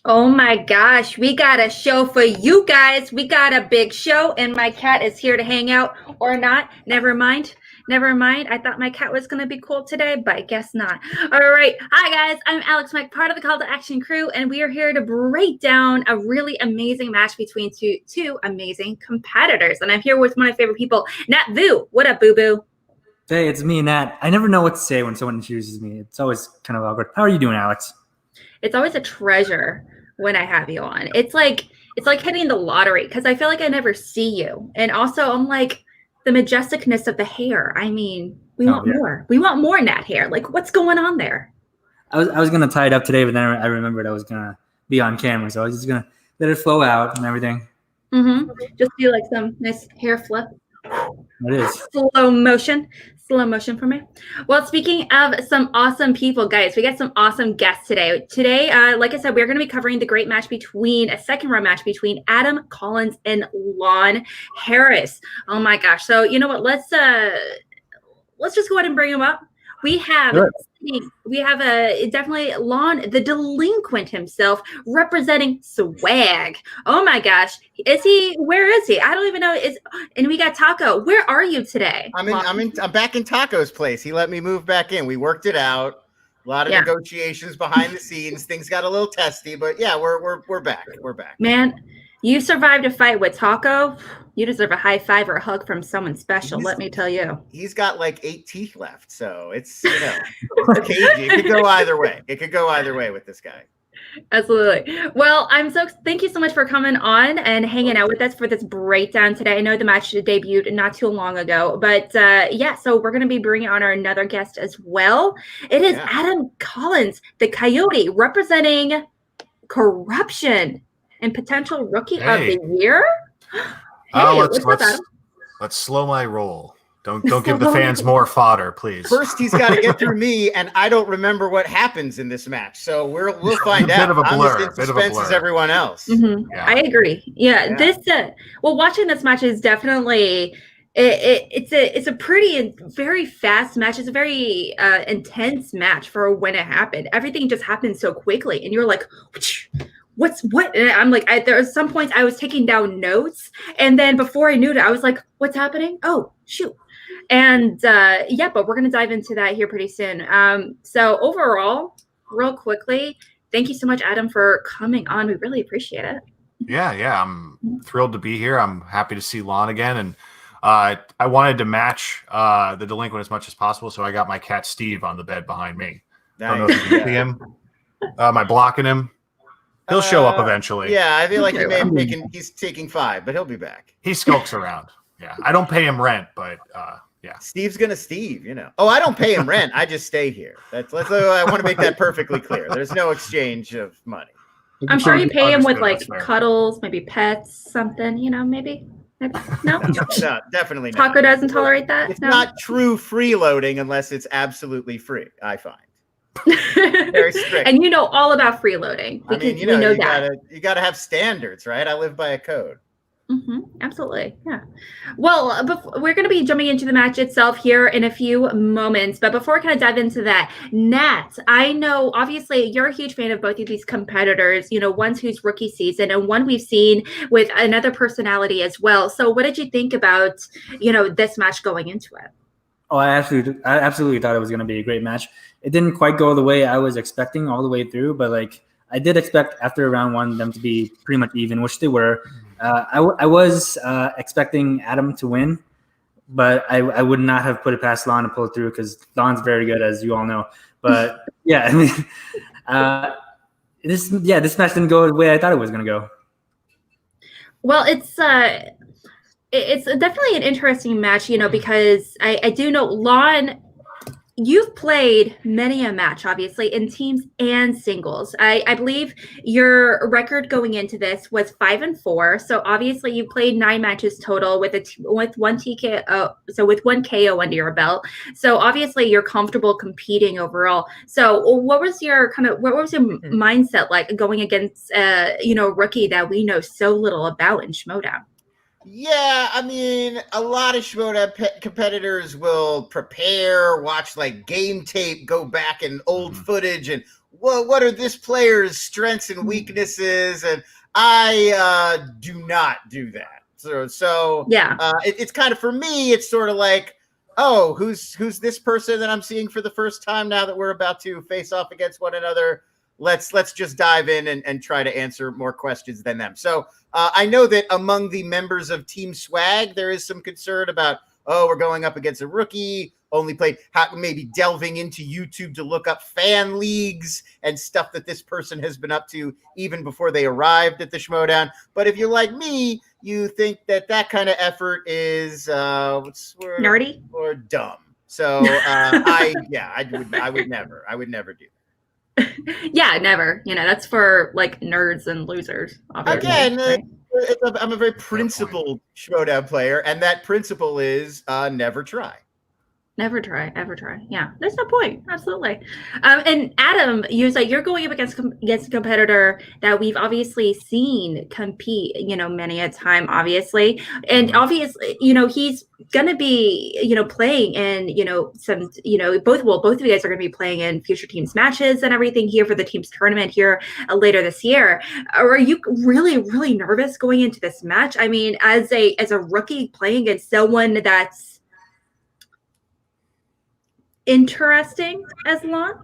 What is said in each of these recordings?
Oh my gosh, we got a show for you guys. We got a big show, and my cat is here to hang out or not. Never mind. Never mind. I thought my cat was going to be cool today, but I guess not. All right. Hi, guys. I'm Alex Mike, part of the Call to Action crew, and we are here to break down a really amazing match between two amazing competitors. And I'm here with one of my favorite people, Nat Vu. What up, boo boo? Hey, it's me, Nat. I never know what to say when someone introduces me. It's always kind of awkward. How are you doing, Alex? It's always a treasure when I have you on. It's like hitting the lottery because I feel like I never see you. And also I'm like the majesticness of the hair. I mean, we want more. We want more Nat hair. Like what's going on there? I was gonna tie it up today, but then I remembered I was gonna be on camera, so I was just gonna let it flow out and everything. Just do like some nice hair flip. It is. Slow motion for me. Well, speaking of some awesome people, guys, we got some awesome guests today. Like I said, we're going to be covering the great match a second round match between Adam Collins and Lon Harris. Oh my gosh. So you know what? Let's just go ahead and bring him up. We have definitely Lon, the delinquent himself, representing swag. Oh my gosh. Where is he? I don't even know. And we got Taco. Where are you today? I'm back in Taco's place. He let me move back in. We worked it out. A lot of negotiations behind the scenes. Things got a little testy, but yeah, we're back. We're back. Man, you survived a fight with Taco. You deserve a high five or a hug from someone special, let me tell you. He's got like 8 teeth left, so it's, it's cagey. It could go either way. It could go either way with this guy. Absolutely. Well, thank you so much for coming on and hanging out with us for this breakdown today. I know the match debuted not too long ago, but so we're going to be bringing on another guest as well. It is Adam Collins, the Coyote, representing Corruption and potential Rookie of the Year. Let's slow my roll. Don't give the fans more fodder, please. First, he's got to get through me, and I don't remember what happens in this match, so we'll find out. Bit of a blur. I'm as in suspense as everyone else. Mm-hmm. Yeah. I agree. Yeah. This watching this match is definitely it's a pretty very fast match. It's a very intense match for when it happened. Everything just happened so quickly, and you're like, what? And I'm like, there are some points I was taking down notes, and then before I knew it, I was like, what's happening? Oh, shoot. And but we're going to dive into that here pretty soon. So overall, real quickly, thank you so much, Adam, for coming on. We really appreciate it. Yeah. I'm thrilled to be here. I'm happy to see Lon again. And I wanted to match the delinquent as much as possible, so I got my cat Steve on the bed behind me. Nice. I don't know if you can see him. Am I blocking him? He'll show up eventually. Yeah, I feel like he's taking 5, but he'll be back. He skulks around. Yeah, I don't pay him rent, but yeah. Steve's gonna Steve, Oh, I don't pay him rent. I just stay here. I want to make that perfectly clear. There's no exchange of money. I'm sure you pay him with like cuddles, maybe pets, something. Maybe. No, definitely not. Taco doesn't tolerate that. It's not true freeloading unless it's absolutely free. I find. Very strict. And all about freeloading. I mean, you know that. You gotta have standards, right? I live by a code. Mm-hmm, absolutely. Yeah. Well, we're going to be jumping into the match itself here in a few moments. But before I kind of dive into that, Nat, I know obviously you're a huge fan of both of these competitors, one who's rookie season and one we've seen with another personality as well. So what did you think about, this match going into it? Oh, I absolutely thought it was going to be a great match. It didn't quite go the way I was expecting all the way through, but I did expect after round 1 them to be pretty much even, which they were. I was expecting Adam to win, but I would not have put it past Lon to pull through because Lon's very good, as you all know. But yeah, I mean, this match didn't go the way I thought it was going to go. Well, it's definitely an interesting match, because I do know Lon. You've played many a match, obviously, in teams and singles. I believe your record going into this was 5-4. So obviously, you played 9 matches total with one TKO, so with 1 KO under your belt. So obviously, you're comfortable competing overall. So what was your mindset like going against rookie that we know so little about in Schmoedown? Yeah, I mean, a lot of Schmoedown competitors will prepare, watch game tape, go back in old footage and well, what are this player's strengths and weaknesses? And I do not do that. So yeah, it's kind of, for me, it's sort of like, oh, who's this person that I'm seeing for the first time now that we're about to face off against one another? Let's just dive in and try to answer more questions than them. So I know that among the members of Team Swag, there is some concern about, oh, we're going up against a rookie, only played, maybe delving into YouTube to look up fan leagues and stuff that this person has been up to even before they arrived at the Schmodown. But if you're like me, you think that kind of effort is nerdy or dumb. So I would never do that. Yeah, never. That's for like nerds and losers. Obviously, again, right? I'm a very principled Schmodown player, and that principle is never try. Never try, ever try. Yeah, there's no point. Absolutely. And Adam, you're going up against a competitor that we've obviously seen compete, many a time, obviously. And obviously, he's going to be, playing in, some, both of you guys are going to be playing in future teams matches and everything here for the team's tournament here later this year. Are you really, really nervous going into this match? I mean, as a rookie playing against someone that's interesting as Lon?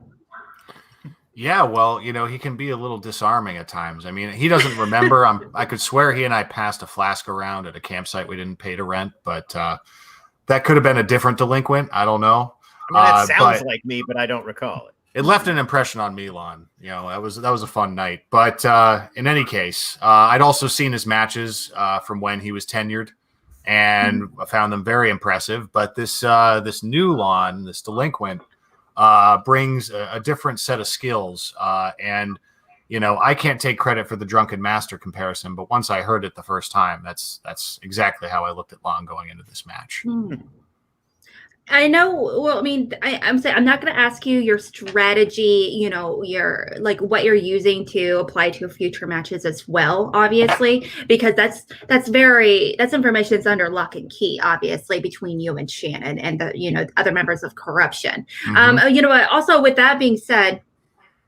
Yeah, well, he can be a little disarming at times. I mean, he doesn't remember. I could swear he and I passed a flask around at a campsite we didn't pay to rent, but that could have been a different delinquent. I don't know. I mean, that sounds like me, but I don't recall it. It left an impression on me, Lon. That was a fun night. But in any case, I'd also seen his matches from when he was tenured, and I found them very impressive. But this new Lon, this delinquent, brings a different set of skills. And I can't take credit for the Drunken Master comparison, but once I heard it the first time, that's exactly how I looked at Lon going into this match. I know. Well, I mean, I'm saying I'm not going to ask you your strategy, your like what you're using to apply to future matches as well, obviously, because that's information that's under lock and key, obviously, between you and Shannon and the other members of Corruption. Also, with that being said,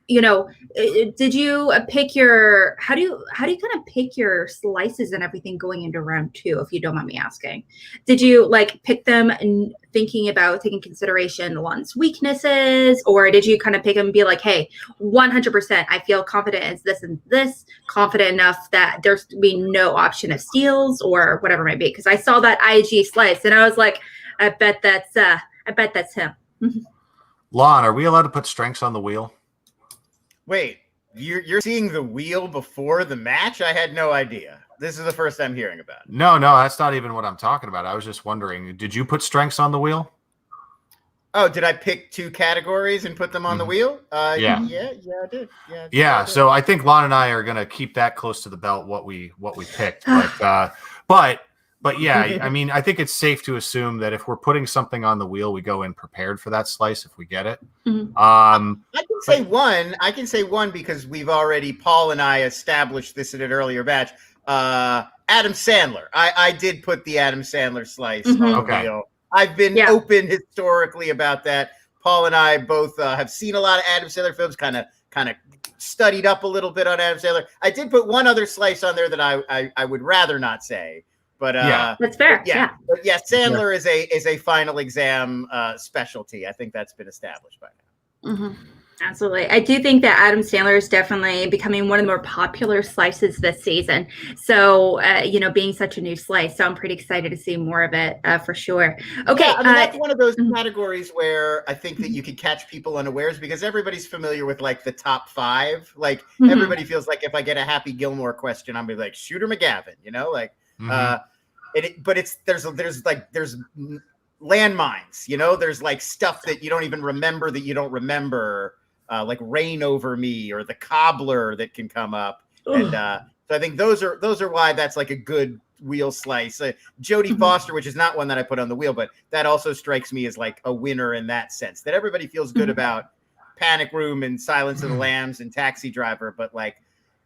did you pick your how do you kind of pick your slices and everything going into round 2, if you don't mind me asking? Did you pick them and thinking about taking consideration one's weaknesses, or did you kind of pick them and be like, hey, 100% I feel confident in this and this, confident enough that there's be no option of steals or whatever it might be? Because I saw that IG slice and I was like, I bet that's him. Lon, are we allowed to put strengths on the wheel? Wait, you're seeing the wheel before the match? I had no idea. This is the first I'm hearing about it. No, that's not even what I'm talking about. I was just wondering, did you put strengths on the wheel? Oh, did I pick 2 categories and put them on the wheel? Yeah, I did. Yeah, so I think Lon and I are going to keep that close to the belt, what we picked. But yeah, I mean, I think it's safe to assume that if we're putting something on the wheel, we go in prepared for that slice if we get it. I can say one because Paul and I established this in an earlier batch. Adam Sandler. I did put the Adam Sandler slice on the wheel. I've been open historically about that. Paul and I both have seen a lot of Adam Sandler films, kind of studied up a little bit on Adam Sandler. I did put one other slice on there that I would rather not say. But that's fair. But Sandler is a final exam specialty. I think that's been established by now. Absolutely. I do think that Adam Sandler is definitely becoming one of the more popular slices this season. So, being such a new slice, so I'm pretty excited to see more of it for sure. Okay. Yeah, I mean, that's one of those categories where I think that you could catch people unawares because everybody's familiar with the top 5. Everybody feels like if I get a Happy Gilmore question, I'm be like Shooter McGavin, there's landmines, there's stuff that you don't even remember that you don't remember, like Rain Over Me or the Cobbler that can come up. And so I think those are why that's a good wheel slice. Jodie Foster, which is not one that I put on the wheel, but that also strikes me as a winner in that sense, that everybody feels good about Panic Room and Silence of the Lambs and Taxi Driver, but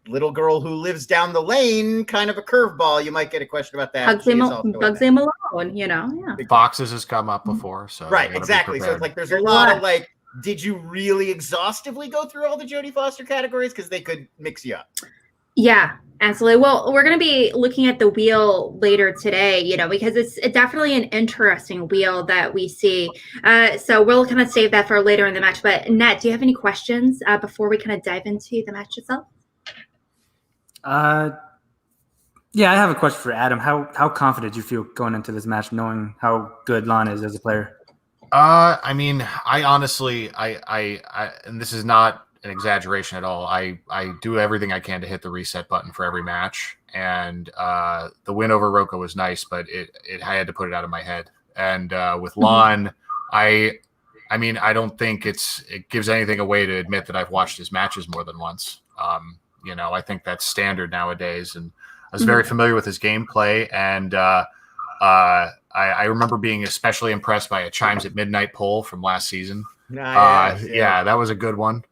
Little Girl Who Lives Down the Lane, kind of a curveball. You might get a question about that. Bugsy Malone, Boxes has come up before. So right, exactly. So it's there's a lot of did you really exhaustively go through all the Jodie Foster categories? Because they could mix you up. Yeah, absolutely. Well, we're going to be looking at the wheel later today, because it's definitely an interesting wheel that we see. So we'll kind of save that for later in the match. But Nat, do you have any questions before we kind of dive into the match itself? Yeah, I have a question for Adam. How confident do you feel going into this match, knowing how good Lon is as a player? I mean, I honestly, and this is not an exaggeration at all. I do everything I can to hit the reset button for every match, and the win over Roko was nice, but I had to put it out of my head. And with Lon, I mean, I don't think it gives anything away to admit that I've watched his matches more than once. I think that's standard nowadays, and I was very familiar with his gameplay, and I remember being especially impressed by a Chimes at Midnight poll from last season. Yeah, that was a good one.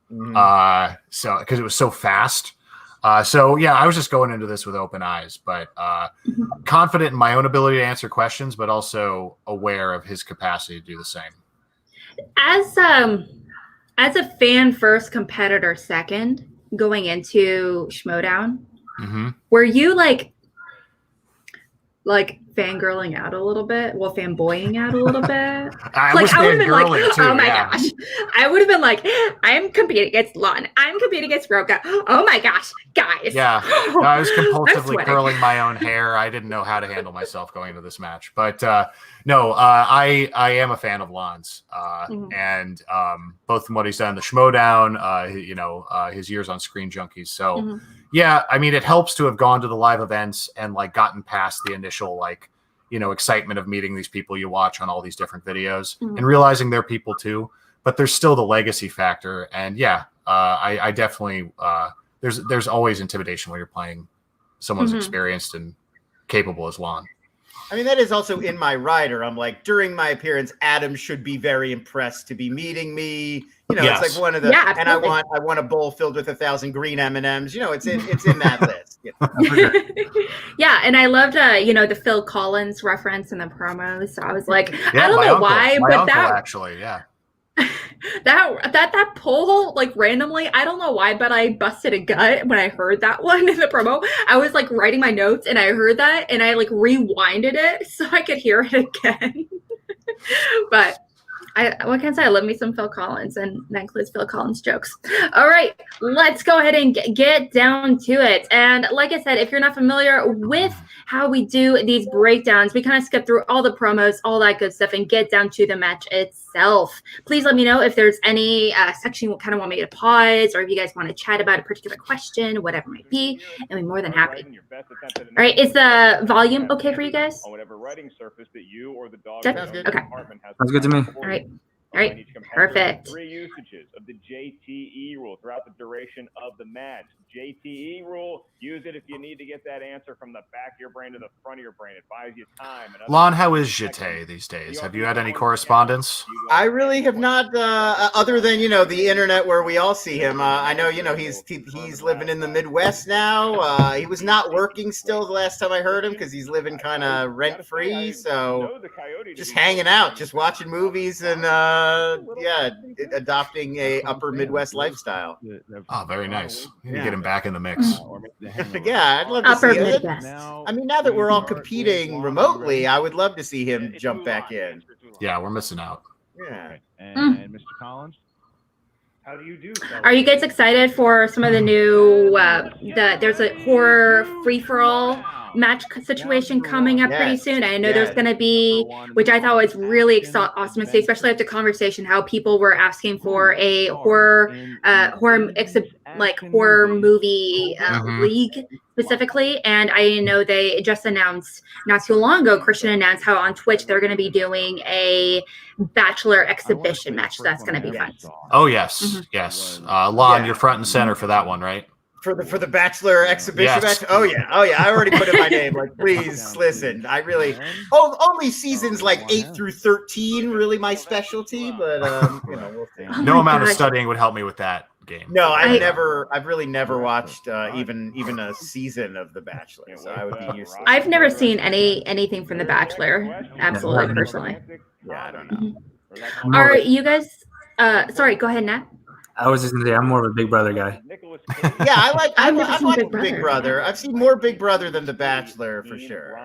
So because it was so fast. I was just going into this with open eyes, but confident in my own ability to answer questions, but also aware of his capacity to do the same. As a fan first, competitor second, going into Schmoedown, were you like fangirling out a little bit? Well, fanboying out a little bit. I would have been like, too, oh my gosh. I would have been like, I'm competing against Lon. I'm competing against Roka. Oh my gosh, guys. Yeah. No, I was compulsively curling my own hair. I didn't know how to handle myself going into this match. But I am a fan of Lon's. And both from what he's done in the Schmoedown, his years on Screen Junkies. So yeah, I mean, it helps to have gone to the live events and gotten past the initial excitement of meeting these people you watch on all these different videos and realizing they're people too. But there's still the legacy factor, and I definitely there's always intimidation when you're playing someone who's experienced and capable as Lon. I mean, that is also in my rider. I'm like, during my appearance, Adam should be very impressed to be meeting me. Yes. It's like one of the, and I want a bowl filled with 1,000 green M&Ms. It's in that list. Yeah, and I loved the Phil Collins reference in the promos. So I was like, I don't know why, but that actually, that poll randomly, I don't know why, but I busted a gut when I heard that one in the promo. I was writing my notes and I heard that and I rewinded it so I could hear it again. But what can I say? I love me some Phil Collins, and that includes Phil Collins jokes. All right, let's go ahead and get down to it. And like I said, if you're not familiar with how we do these breakdowns, we kind of skip through all the promos, all that good stuff, and get down to the match itself. Please let me know if there's any section you kind of want me to pause, or if you guys want to chat about a particular question, whatever it might be, and we're more than happy. All right, is the volume okay for you guys? On whatever writing surface that you or the dog Sounds good to me. All right, perfect. 3 usages of the JTE rule throughout the duration of the match. JTE rule, use it if you need to get that answer from the back of your brain to the front of your brain. It buys you time. Lon, how is Jete these days? Have you had any correspondence? I really have not, other than, the internet where we all see him. I know, he's living in the Midwest now. He was not working still the last time I heard him because he's living kind of rent-free. So just hanging out, just watching movies and, adopting a upper Midwest lifestyle. Oh, very nice. You need to get him back in the mix. Yeah, I'd love to upper see Midwest. I mean, now that we're all competing remotely, I would love to see him jump back in. Yeah, we're missing out. Yeah. And Mr. Collins, how do you do? Are you guys excited for some of the new there's a horror free-for-all match situation coming up pretty soon? I know there's going to be, which I thought was really awesome to see, especially after conversation, how people were asking for a horror movie league specifically. And I know they just announced not too long ago, Christian announced how on Twitch they're going to be doing a Bachelor exhibition match. So that's going to be fun. Oh yes, yes. Lon, you're front and center for that one, right? For the Bachelor exhibition match? Oh yeah. I already put in my name. Please listen. I really only seasons 8 through 13 really my specialty, but we'll see. No amount of studying would help me with that game. No, I've really never watched even a season of The Bachelor, so I would be useless. I've never seen anything from The Bachelor, absolutely personally. Yeah, I don't know. Are you guys Sorry, go ahead, Nat. I was just gonna say I'm more of a Big Brother guy. Yeah, I I've never seen like Big Big Brother. Brother. I've seen more Big Brother than The Bachelor for sure.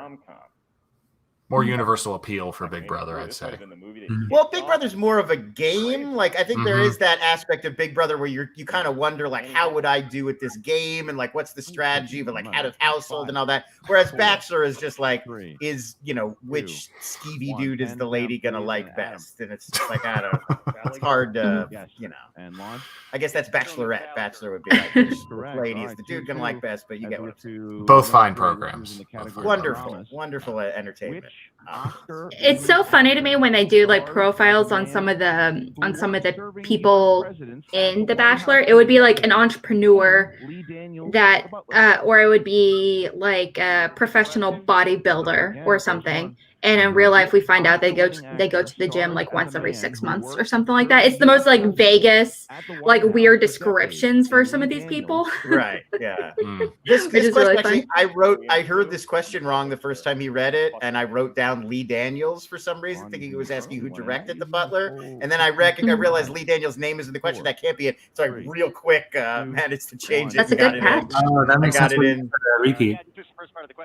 More universal appeal for Big Brother, I'd say. Well, Big Brother's more of a game. Like I think there Mhm. is that aspect of Big Brother where you kind of wonder like how would I do at this game and like what's the strategy but like out of household and all that. Whereas Bachelor is just like is which skeevy dude is the lady gonna like best, and it's just like I don't know. It's hard to I guess that's Bachelorette. Bachelor would be like which lady is the dude gonna like best, but you get what I'm saying. Both fine programs. Wonderful entertainment. It's so funny to me when they do like profiles on some of the people in The Bachelor. It would be like an entrepreneur that or it would be like a professional bodybuilder or something. And in real life, we find out they go to the gym like once every 6 months or something like that. It's the most like Vegas, like weird descriptions for some of these people. Right. Yeah. Mm. This is question really actually, I heard this question wrong the first time he read it, and I wrote down Lee Daniels for some reason, thinking he was asking who directed The Butler. And then I realized Lee Daniels' name is in the question. That can't be it. So I real quick managed to change it. That's a and got good it catch. in. Oh, that makes I got sense. it in. Repeat.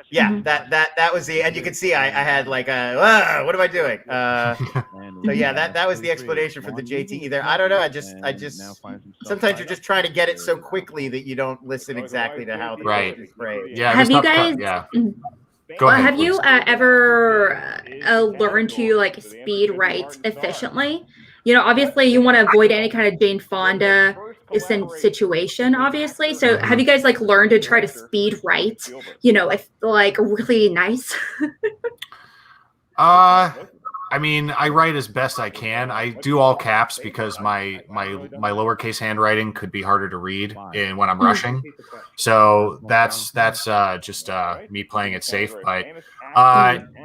Yeah, Mhm. that was the, and you can see I had like what am I doing? So yeah, that was the explanation for the JTE there. I don't know. I just sometimes you're just trying to get it so quickly that you don't listen exactly to how the Right. question is phrased. Yeah. Have this you not- guys? Yeah. Mhm. Go ahead. Have you please. ever learned to like speed write efficiently? You know, obviously you want to avoid any kind of Jane Fonda situation, obviously. So have you guys like learned to try to speed write? You know, if like really nice. I mean, I write as best I can. I do all caps because my lowercase handwriting could be harder to read when I'm rushing. So that's just me playing it safe. But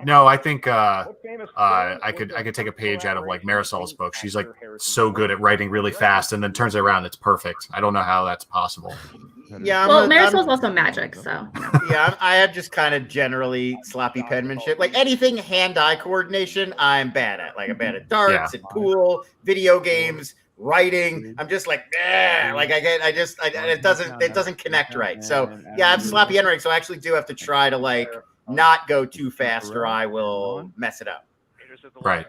no, I think I could take a page out of like Marisol's book. She's like so good at writing really fast, and then turns it around. It's perfect. I don't know how that's possible. Yeah, Well, Marisol's also magic, so. yeah, I have just kind of generally sloppy penmanship. Like anything hand-eye coordination, I'm bad at. Like I'm bad at darts and pool, video games, writing. I'm just like, like it doesn't connect right. So yeah, I have sloppy handwriting, so I actually do have to try to like not go too fast, or I will mess it up. Right.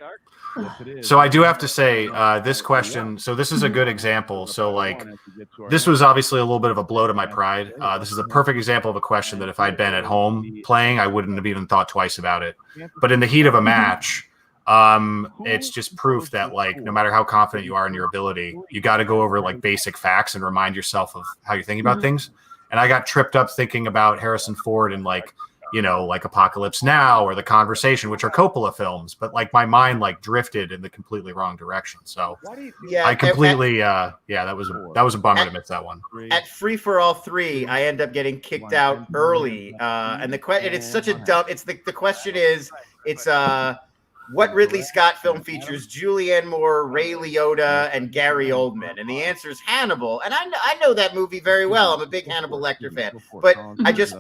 So I do have to say this question. So this is a good example. So like this was obviously a little bit of a blow to my pride. This is a perfect example of a question that if I'd been at home playing, I wouldn't have even thought twice about it. But in the heat of a match, it's just proof that like no matter how confident you are in your ability, you got to go over like basic facts and remind yourself of how you're thinking about things. And I got tripped up thinking about Harrison Ford and like, you know, like Apocalypse Now or The Conversation, which are Coppola films, but like my mind like drifted in the completely wrong direction. So Yeah, I completely, that was a bummer to miss that one. At Free for All 3, I end up getting kicked out early, and it's such a dumb. It's the question is what Ridley Scott film features Julianne Moore, Ray Liotta, and Gary Oldman? And the answer is Hannibal. And I know that movie very well. I'm a big Hannibal Lecter fan. But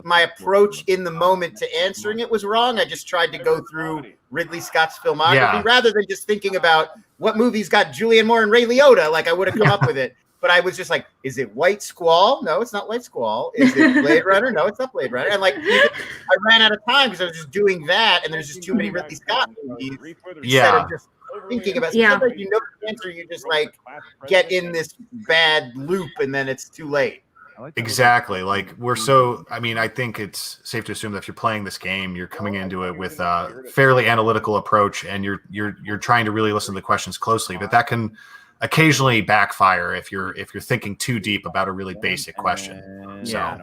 my approach in the moment to answering it was wrong. I just tried to go through Ridley Scott's filmography rather than just thinking about what movies got Julianne Moore and Ray Liotta. Like I would have come up with it. But I was just like, is it White Squall? No, it's not White Squall. Is it Blade Runner? No, it's not Blade Runner. And like, I ran out of time because I was just doing that, and there's just too many Ridley Scott movies. Instead of just thinking about. Sometimes you know the answer, you just like get in this bad loop, and then it's too late. Exactly. Like I think it's safe to assume that if you're playing this game, you're coming into it with a fairly analytical approach, and you're trying to really listen to the questions closely. But that can occasionally backfire if you're thinking too deep about a really basic question. Yeah,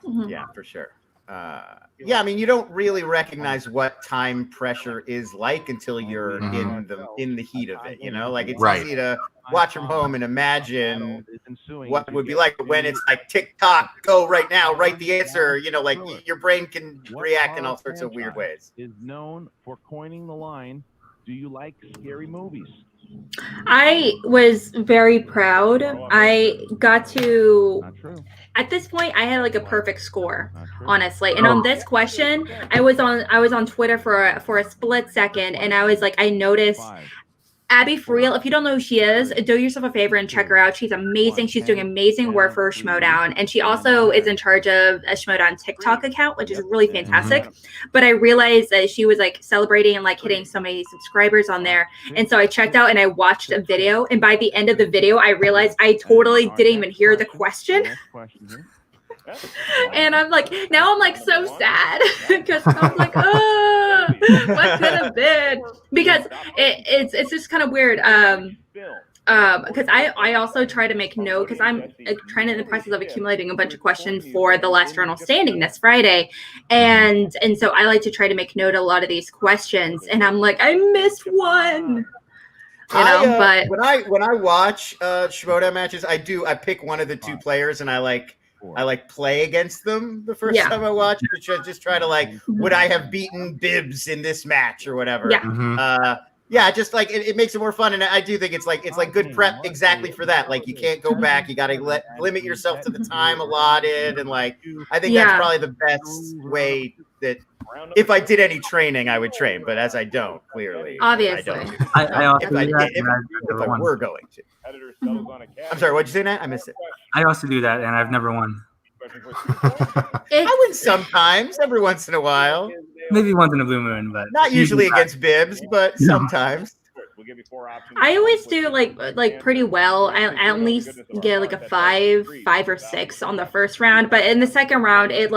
for sure. I mean, you don't really recognize what time pressure is like until you're in the heat of it. You know, like it's easy to watch from home and imagine what it would be like. But when it's like tick tock, go right now, write the answer. You know, like your brain can react in all sorts of weird ways. Is known for coining the line, "Do you like scary movies?" I was very proud. I got to, at this point, I had like a perfect score, honestly. And on this question, I was on Twitter for a split second, and I was like, I noticed Abby Friel, if you don't know who she is, do yourself a favor and check her out. She's amazing. She's doing amazing work for Schmodown. And she also is in charge of a Schmodown TikTok account, which is really fantastic. But I realized that she was like celebrating and like hitting so many subscribers on there. And so I checked out and I watched a video. And by the end of the video, I realized I totally didn't even hear the question. And I'm like, now I'm like so sad because I'm like, oh, what could have been? Because it's just kind of weird. Because I also try to make note because I'm trying in the process of accumulating a bunch of questions for the last journal standing this Friday, and so I like to try to make note of a lot of these questions, and I'm like, I missed one. But when I watch Schmodown matches, I pick one of the two players and I play against them the first time I watch, which just try to like, would I have beaten Bibbs in this match or whatever? Yeah. Just like it makes it more fun, and I do think it's like good prep exactly for that. Like you can't go back; you got to limit yourself to the time allotted, and like I think that's probably the best way that. If I did any training, I would train, but as I don't, clearly, obviously, I also if I were going to. I'm sorry, what'd you say, Nat? I missed it. I also do that, and I've never won. I win sometimes, every once in a while. Maybe once in a blue moon, but not usually against Bibbs, but sometimes. I always do like pretty well. I at least get like a 5 or 6 on the first round, but in the second round, it's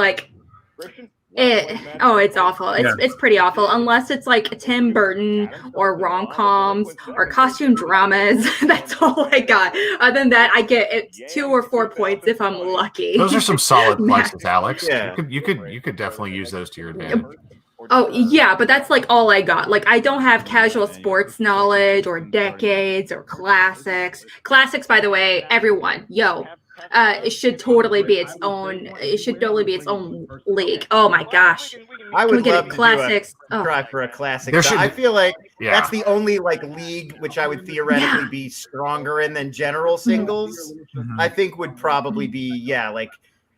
awful. It's pretty awful unless it's like Tim Burton or rom-coms or costume dramas. That's all I got. Other than that, I get 2 or 4 points if I'm lucky. Those are some solid places, Alex. Yeah. You could definitely use those to your advantage. Oh yeah, but that's like all I got. Like I don't have casual sports knowledge or decades or classics. Classics, by the way, everyone, it should totally be its own. It should totally be its own league. Oh my gosh! I would love to classics. Try for a classic. I feel like that's the only like league which I would theoretically be stronger in than general singles. I think would probably be like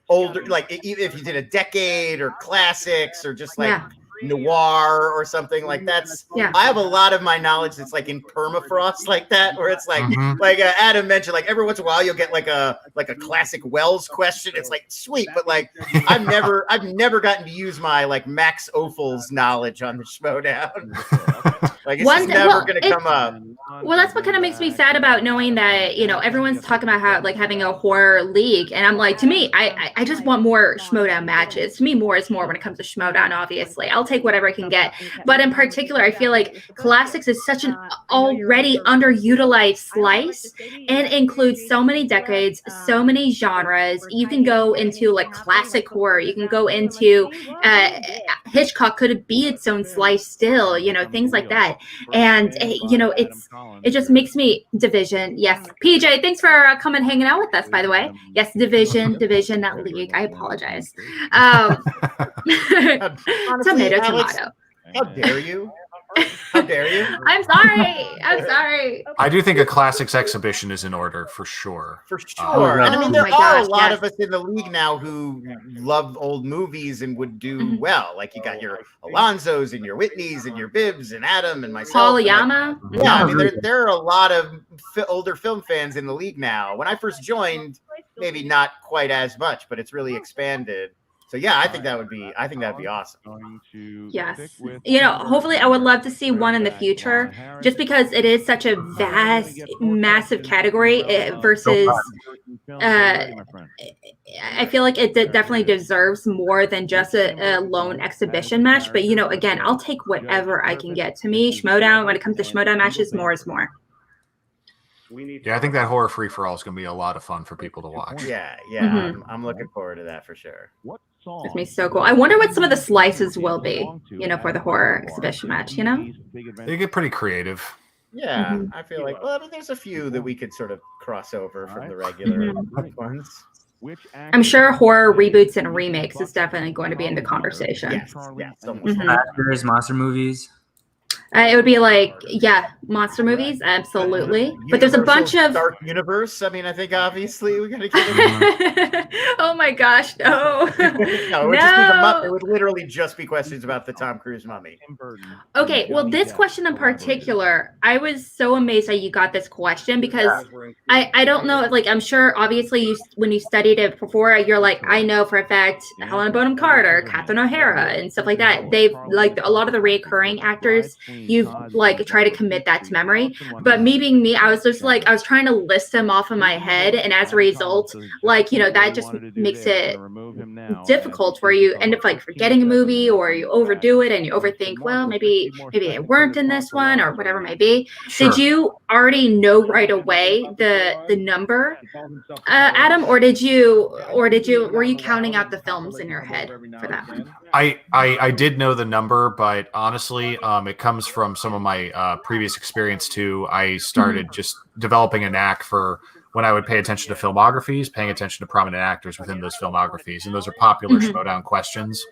older. Like if you did a decade or classics or just like. Noir or something like that's I have a lot of my knowledge that's like in permafrost like that, where it's like Adam mentioned, like every once in a while you'll get like a classic Wells question. It's like sweet, but like I've never gotten to use my like Max Ophuls knowledge on the Schmodown. Like it's just never gonna come up. Well, that's what kind of makes me sad about knowing that everyone's talking about how like having a horror league, and I'm like, to me, I just want more Schmodown matches. To me, more is more when it comes to Schmodown. Obviously, I'll take whatever I can get, but in particular, I feel like classics is such an already underutilized slice, and includes so many decades, so many genres. You can go into like classic horror. You can go into Hitchcock could be its own slice still. Things like that. And it just makes me Division. Yes, PJ, thanks for coming hanging out with us. By the way, yes, Division, not league. I apologize. Honestly, tomato. How dare you? How dare you? I'm sorry. I do think a classics exhibition is in order for sure. For sure. And I mean, there are a lot of us in the league now who love old movies and would do well. Like you got your Alonzos and your Whitneys and your Bibbs and Adam and myself. Paul Yama. I mean, there are a lot of older film fans in the league now. When I first joined, maybe not quite as much, but it's really expanded. So yeah, I think that would be awesome. Yes. Hopefully I would love to see one in the future, just because it is such a vast, massive category versus I feel like it definitely deserves more than just a lone exhibition match. But again, I'll take whatever I can get. To me, Schmodown, when it comes to Schmodown matches, more is more. Yeah, I think that horror free for all is going to be a lot of fun for people to watch. Yeah, I'm looking forward to that for sure. It's going to be so cool. I wonder what some of the slices will be, for the horror exhibition match, They get pretty creative. Yeah, I feel like, there's a few that we could sort of cross over from the regular ones. I'm sure horror reboots and remakes is definitely going to be in the conversation. Yes. Monster movies. It would be like, yeah, monster movies, absolutely. But there's a bunch Universal's of Dark Universe. I mean, I think obviously we gotta get it. oh my gosh, no. No, it would just be the mummy. It would literally just be questions about the Tom Cruise mummy. Tim Burton. Okay, well, this question in particular, I was so amazed that you got this question because I don't know, like, I'm sure obviously you when you studied it before, you're like, I know for a fact Helena Bonham Carter, Catherine O'Hara, and stuff like that. They've like a lot of the recurring actors, you've like tried to commit that to memory. But me being me, I was just like, I was trying to list them off in my head, and as a result, like, you know, that just makes it difficult where you end up like forgetting a movie or you overdo it and you overthink, well, maybe they weren't in this one or whatever it may be. Sure. Did you already know right away the number, Adam, or were you counting out the films in your head for that one? I did know the number, but honestly, it comes from some of my previous experience too. I started just developing a knack for when I would pay attention to filmographies, paying attention to prominent actors within those filmographies, and those are popular Schmoedown questions.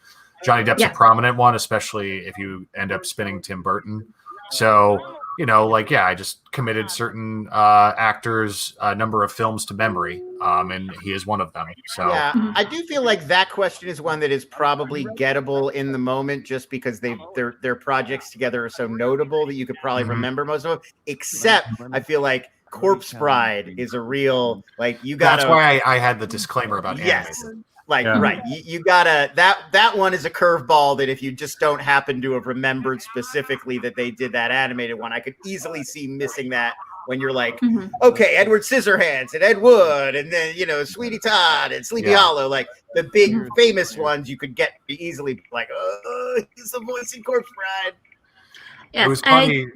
Johnny Depp's a prominent one, especially if you end up spinning Tim Burton. So, you know, like, yeah, I just committed certain actors' number of films to memory, and he is one of them. So yeah, I do feel like that question is one that is probably gettable in the moment, just because their projects together are so notable that you could probably remember most of them. Except, I feel like Corpse Bride is a real, like, you got. That's why I had the disclaimer about yes. animated. Like, right. You gotta, that one is a curveball that if you just don't happen to have remembered specifically that they did that animated one, I could easily see missing that when you're like, okay, Edward Scissorhands and Ed Wood, and then, you know, Sweetie Todd and Sleepy Hollow, like the big famous ones you could get easily like, he's the voice in Corpse Bride. Yes, it was funny.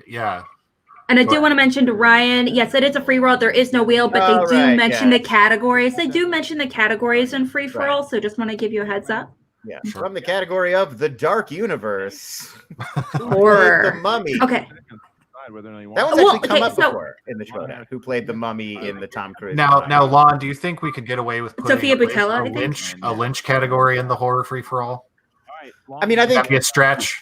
And I do want to mention to Ryan, yes, it is a free roll. There is no wheel, but they do mention the categories. They do mention the categories in free for all, so just want to give you a heads up. Yeah, from the category of the Dark Universe. Horror. The Mummy. Okay. That one's actually come up before in the Schmoedown. Who played the Mummy in the Tom Cruise? Now, Lon, do you think we could get away with putting Sophia Boutella, a Lynch category in the horror free for all? I mean, I think that'd be a stretch.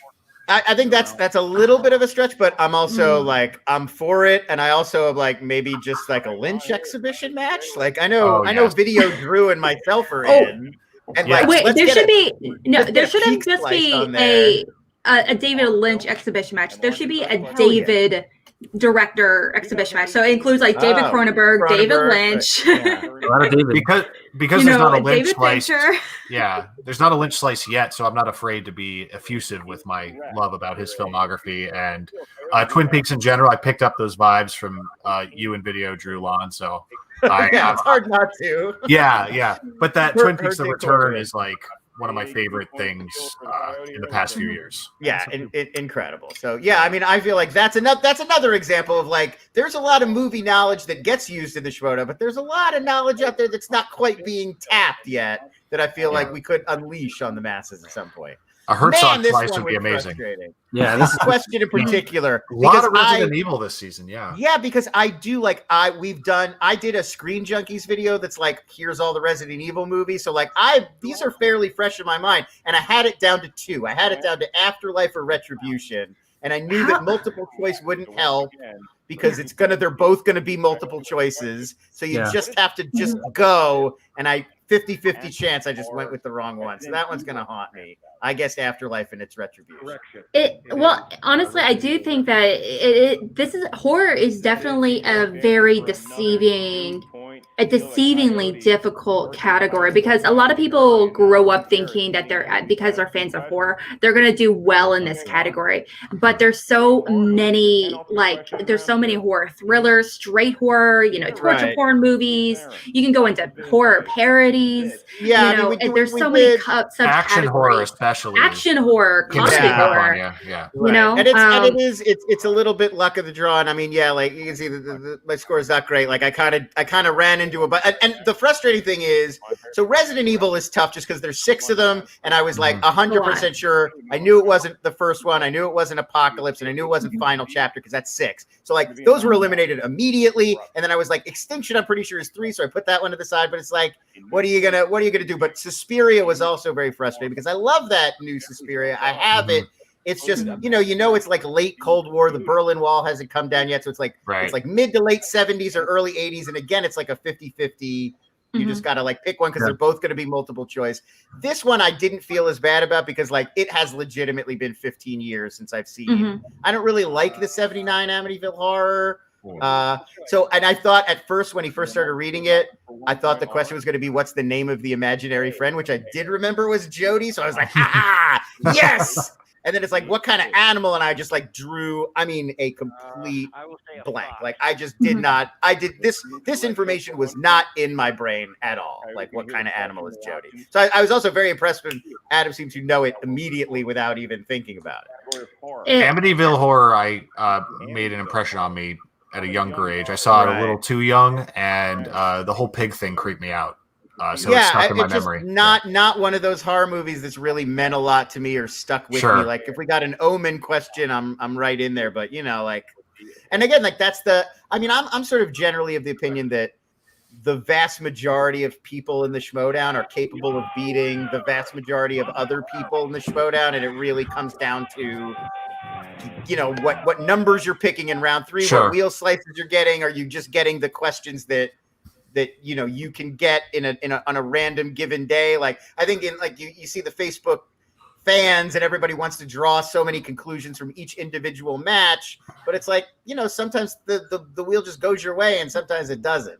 I think that's a little bit of a stretch, but I'm also like, I'm for it, and I also am like, maybe just like a Lynch exhibition match. Like, I know Video Drew and myself are in, and like, wait, there shouldn't just be a David Lynch exhibition match. There should be a David director exhibition match. So it includes like David Cronenberg, David Lynch. A lot of David. Because there's not a Lynch David slice. Fincher. Yeah, there's not a Lynch slice yet, so I'm not afraid to be effusive with my love about his filmography and Twin Peaks in general. I picked up those vibes from you and Video Drew, Lon. So it's hard not to. Yeah. But that Twin Peaks: The Return is like one of my favorite things in the past few years. Yeah, incredible. So yeah, I mean, I feel like that's another example of like, there's a lot of movie knowledge that gets used in the Schmoedown, but there's a lot of knowledge out there that's not quite being tapped yet that I feel like we could unleash on the masses at some point. A Herzog slice would be amazing. Yeah, this question in particular. A lot of Resident Evil this season, Yeah, because I do like I did a Screen Junkies video that's like, here's all the Resident Evil movies. So like these are fairly fresh in my mind, and I had it down to 2. I had it down to Afterlife or Retribution, and I knew that multiple choice wouldn't help because they're both gonna be multiple choices. So you just have to just go, and 50-50 chance I just went with the wrong one. So that one's gonna haunt me. I guess Afterlife and its Retribution. Well, honestly, I do think that horror is definitely a very deceivingly difficult category, because a lot of people grow up thinking that because they're fans of horror, they're going to do well in this category. But there's so many horror thrillers, straight horror, torture porn movies. You can go into horror parodies. Yeah, there's so many subcategories. Action horror, especially. Action horror, comedy horror. Yeah. And it's a little bit luck of the draw. And I mean, like you can see my score is not great. Like I kind of ran into and the frustrating thing is, so Resident Evil is tough just because there's 6 of them, and I was like 100% sure. I knew it wasn't the first one. I knew it wasn't Apocalypse, and I knew it wasn't Final Chapter because that's 6. So like those were eliminated immediately, and then I was like, Extinction, I'm pretty sure is 3, so I put that one to the side. But it's like, what are you gonna do? But Suspiria was also very frustrating because I love that new Suspiria. I have it, It's just, it's like late Cold War. The Berlin Wall hasn't come down yet. So it's like, Right. it's like mid to late 70s or early 80s. And again, it's like a 50-50. You just got to like pick one because they're both going to be multiple choice. This one I didn't feel as bad about because like it has legitimately been 15 years since I've seen. I don't really like the 79 Amityville Horror. And I thought at first when he first started reading it, I thought the question was going to be what's the name of the imaginary friend, which I did remember was Jody. So I was like, yes. And then it's like, what kind of animal? And I just like drew, a complete blank. Like I just did not, this information was not in my brain at all. Like what kind of animal is Jody? So I was also very impressed when Adam seemed to know it immediately without even thinking about it. Amityville Horror, made an impression on me at a younger age. I saw it a little too young, and the whole pig thing creeped me out. So it's stuck in my memory. Not one of those horror movies that's really meant a lot to me or stuck with me. Like if we got an Omen question, I'm right in there. But and again, like I'm sort of generally of the opinion that the vast majority of people in the Schmodown are capable of beating the vast majority of other people in the Schmodown, and it really comes down to what numbers you're picking in round 3, what wheel slices you're getting. Are you just getting the questions that you can get on a random given day? Like I think you see the Facebook fans and everybody wants to draw so many conclusions from each individual match, but it's like sometimes the wheel just goes your way and sometimes it doesn't.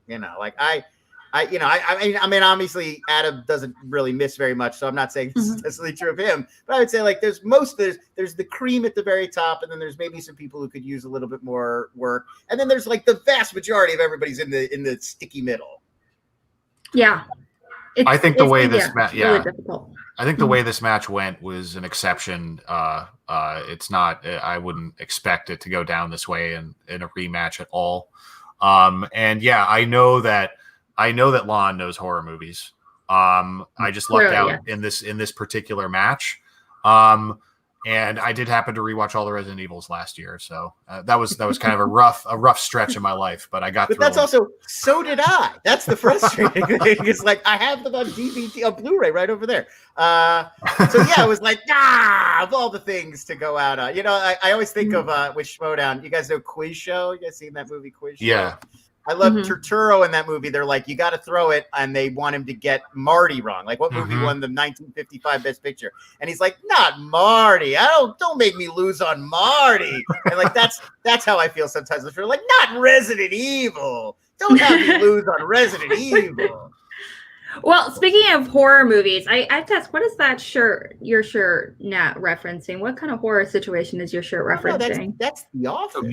Obviously Adam doesn't really miss very much, so I'm not saying this is necessarily true of him, but I would say like there's the cream at the very top, and then there's maybe some people who could use a little bit more work, and then there's like the vast majority of everybody's in the sticky middle. Yeah, I think the way this really difficult. I think the way this match went was an exception. It's not. I wouldn't expect it to go down this way in a rematch at all. And yeah, I know that Lon knows horror movies. I just lucked out in this particular match. And I did happen to rewatch all the Resident Evils last year, so that was kind of a rough stretch in my life, but I got through. But that's also so did I. That's the frustrating thing. It's like I have them on DVD, on Blu-ray right over there. So yeah, it was like of all the things to go out on. I always think of with Schmodown. You guys know Quiz Show? You guys seen that movie Quiz Show? Yeah. I love Turturro in that movie. They're like, you got to throw it, and they want him to get Marty wrong. Like, what movie won the 1955 Best Picture? And he's like, not Marty. Don't make me lose on Marty. And like that's how I feel sometimes. They're like, not Resident Evil. Don't have me lose on Resident Evil. Well, speaking of horror movies, I have to ask, what is that shirt, your shirt, Nat, referencing? What kind of horror situation is your shirt referencing? No, that's The Office.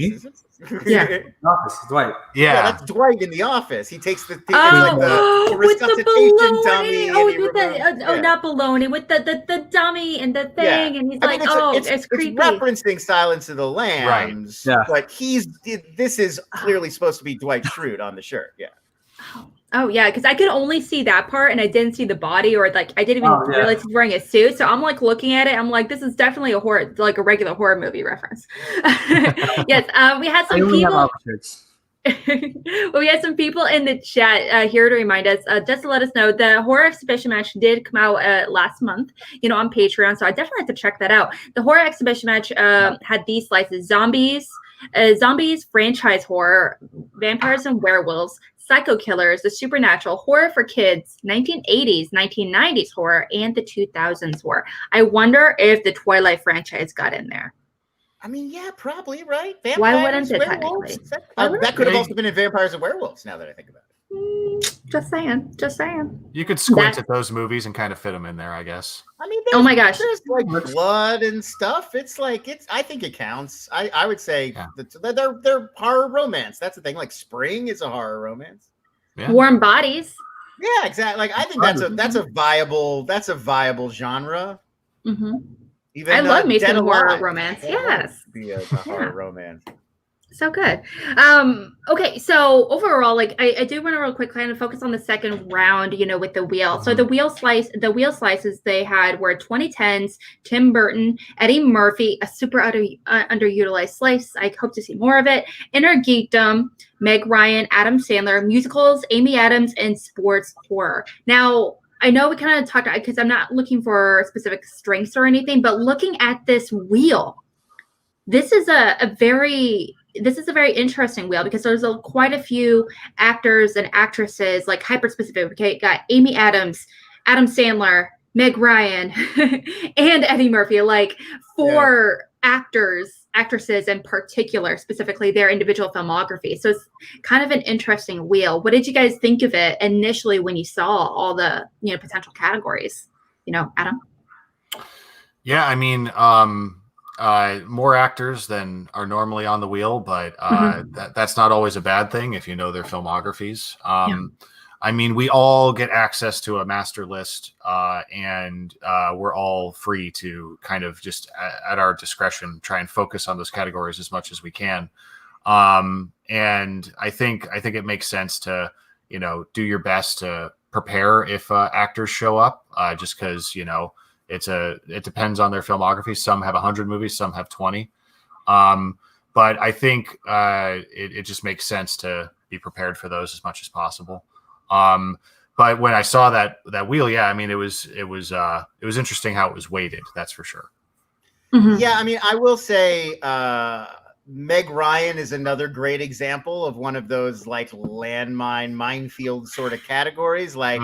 Yeah. The Office, Dwight. Yeah, that's Dwight in The Office. He takes the with the baloney. Not baloney, with the dummy and the thing, and he's like, it's creepy. It's referencing Silence of the Lambs, right? Yeah. But this is clearly supposed to be Dwight Schrute on the shirt. Yeah. Oh yeah, because I could only see that part and I didn't see the body, or like I didn't even realize he's wearing a suit. So I'm like looking at it, I'm like, this is definitely a regular horror movie reference. Yes, we had some people. Well, we had some people in the chat here to remind us, just to let us know, the horror exhibition match did come out last month, on Patreon. So I definitely have to check that out. The horror exhibition match had these slices: zombies, franchise horror, vampires and werewolves, psycho killers, the supernatural, horror for kids, 1980s, 1990s horror, and the 2000s horror. I wonder if the Twilight franchise got in there. I mean, yeah, probably, right? Vampires, why wouldn't it technically? That could have also been in Vampires and Werewolves, now that I think about it. Just saying. You could squint at those movies and kind of fit them in there, I guess. I mean, oh my gosh, there's like blood and stuff. It's like I think it counts. I would say they're horror romance. That's the thing. Like Spring is a horror romance. Yeah. Warm Bodies. Yeah, exactly. Like I think that's a viable genre. Mm-hmm. Even I love me some horror romance. Yes, be a horror romance. So good. Okay, so overall, like I do want to real quick kind of focus on the second round, with the wheel. So the wheel slices they had were 2010s, Tim Burton, Eddie Murphy, a super underutilized slice. I hope to see more of it. Inner Geekdom, Meg Ryan, Adam Sandler, musicals, Amy Adams, and sports horror. Now, I know we kind of talked because I'm not looking for specific strengths or anything, but looking at this wheel, this is a very interesting wheel because there's quite a few actors and actresses like hyper specific. Okay, got Amy Adams, Adam Sandler, Meg Ryan, and Eddie Murphy. Like 4 actresses in particular, specifically their individual filmography. So it's kind of an interesting wheel. What did you guys think of it initially when you saw all the potential categories? Adam? Yeah, I mean, more actors than are normally on the wheel, but that's not always a bad thing if you know their filmographies. I mean, we all get access to a master list, and we're all free to kind of just at our discretion try and focus on those categories as much as we can. And I think it makes sense to do your best to prepare if actors show up, just because it depends on their filmography. Some have 100 movies, some have 20. But I think it just makes sense to be prepared for those as much as possible. But when I saw that wheel, I mean, it was interesting how it was weighted. That's for sure. Mm-hmm. Yeah, I mean, I will say Meg Ryan is another great example of one of those like landmine, minefield sort of categories. Like,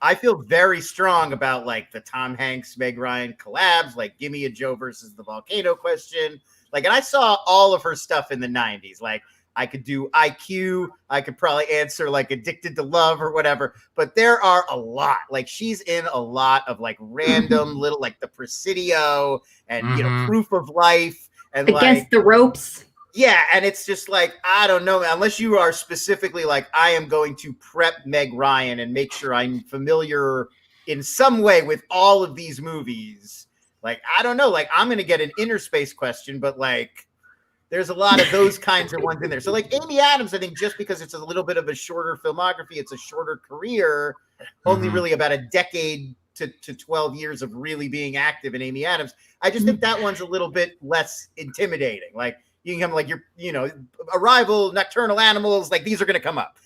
I feel very strong about like the Tom Hanks, Meg Ryan collabs, like Gimme a Joe versus the Volcano Question. Like, and I saw all of her stuff in the 90s. Like, I could do IQ. I could probably answer like Addicted to Love or whatever. But there are a lot. Like, she's in a lot of like random little like The Presidio and Proof of Life and Against the Ropes. Yeah, and it's just like, I don't know, unless you are specifically like, I am going to prep Meg Ryan and make sure I'm familiar in some way with all of these movies. Like, I don't know, like I'm going to get an Inner Space Question, but like there's a lot of those kinds of ones in there. So like Amy Adams, I think just because it's a little bit of a shorter filmography, it's a shorter career, only really about a decade to 12 years of really being active in Amy Adams. I just think that one's a little bit less intimidating. Like you can come like Arrival, Nocturnal Animals, like these are going to come up.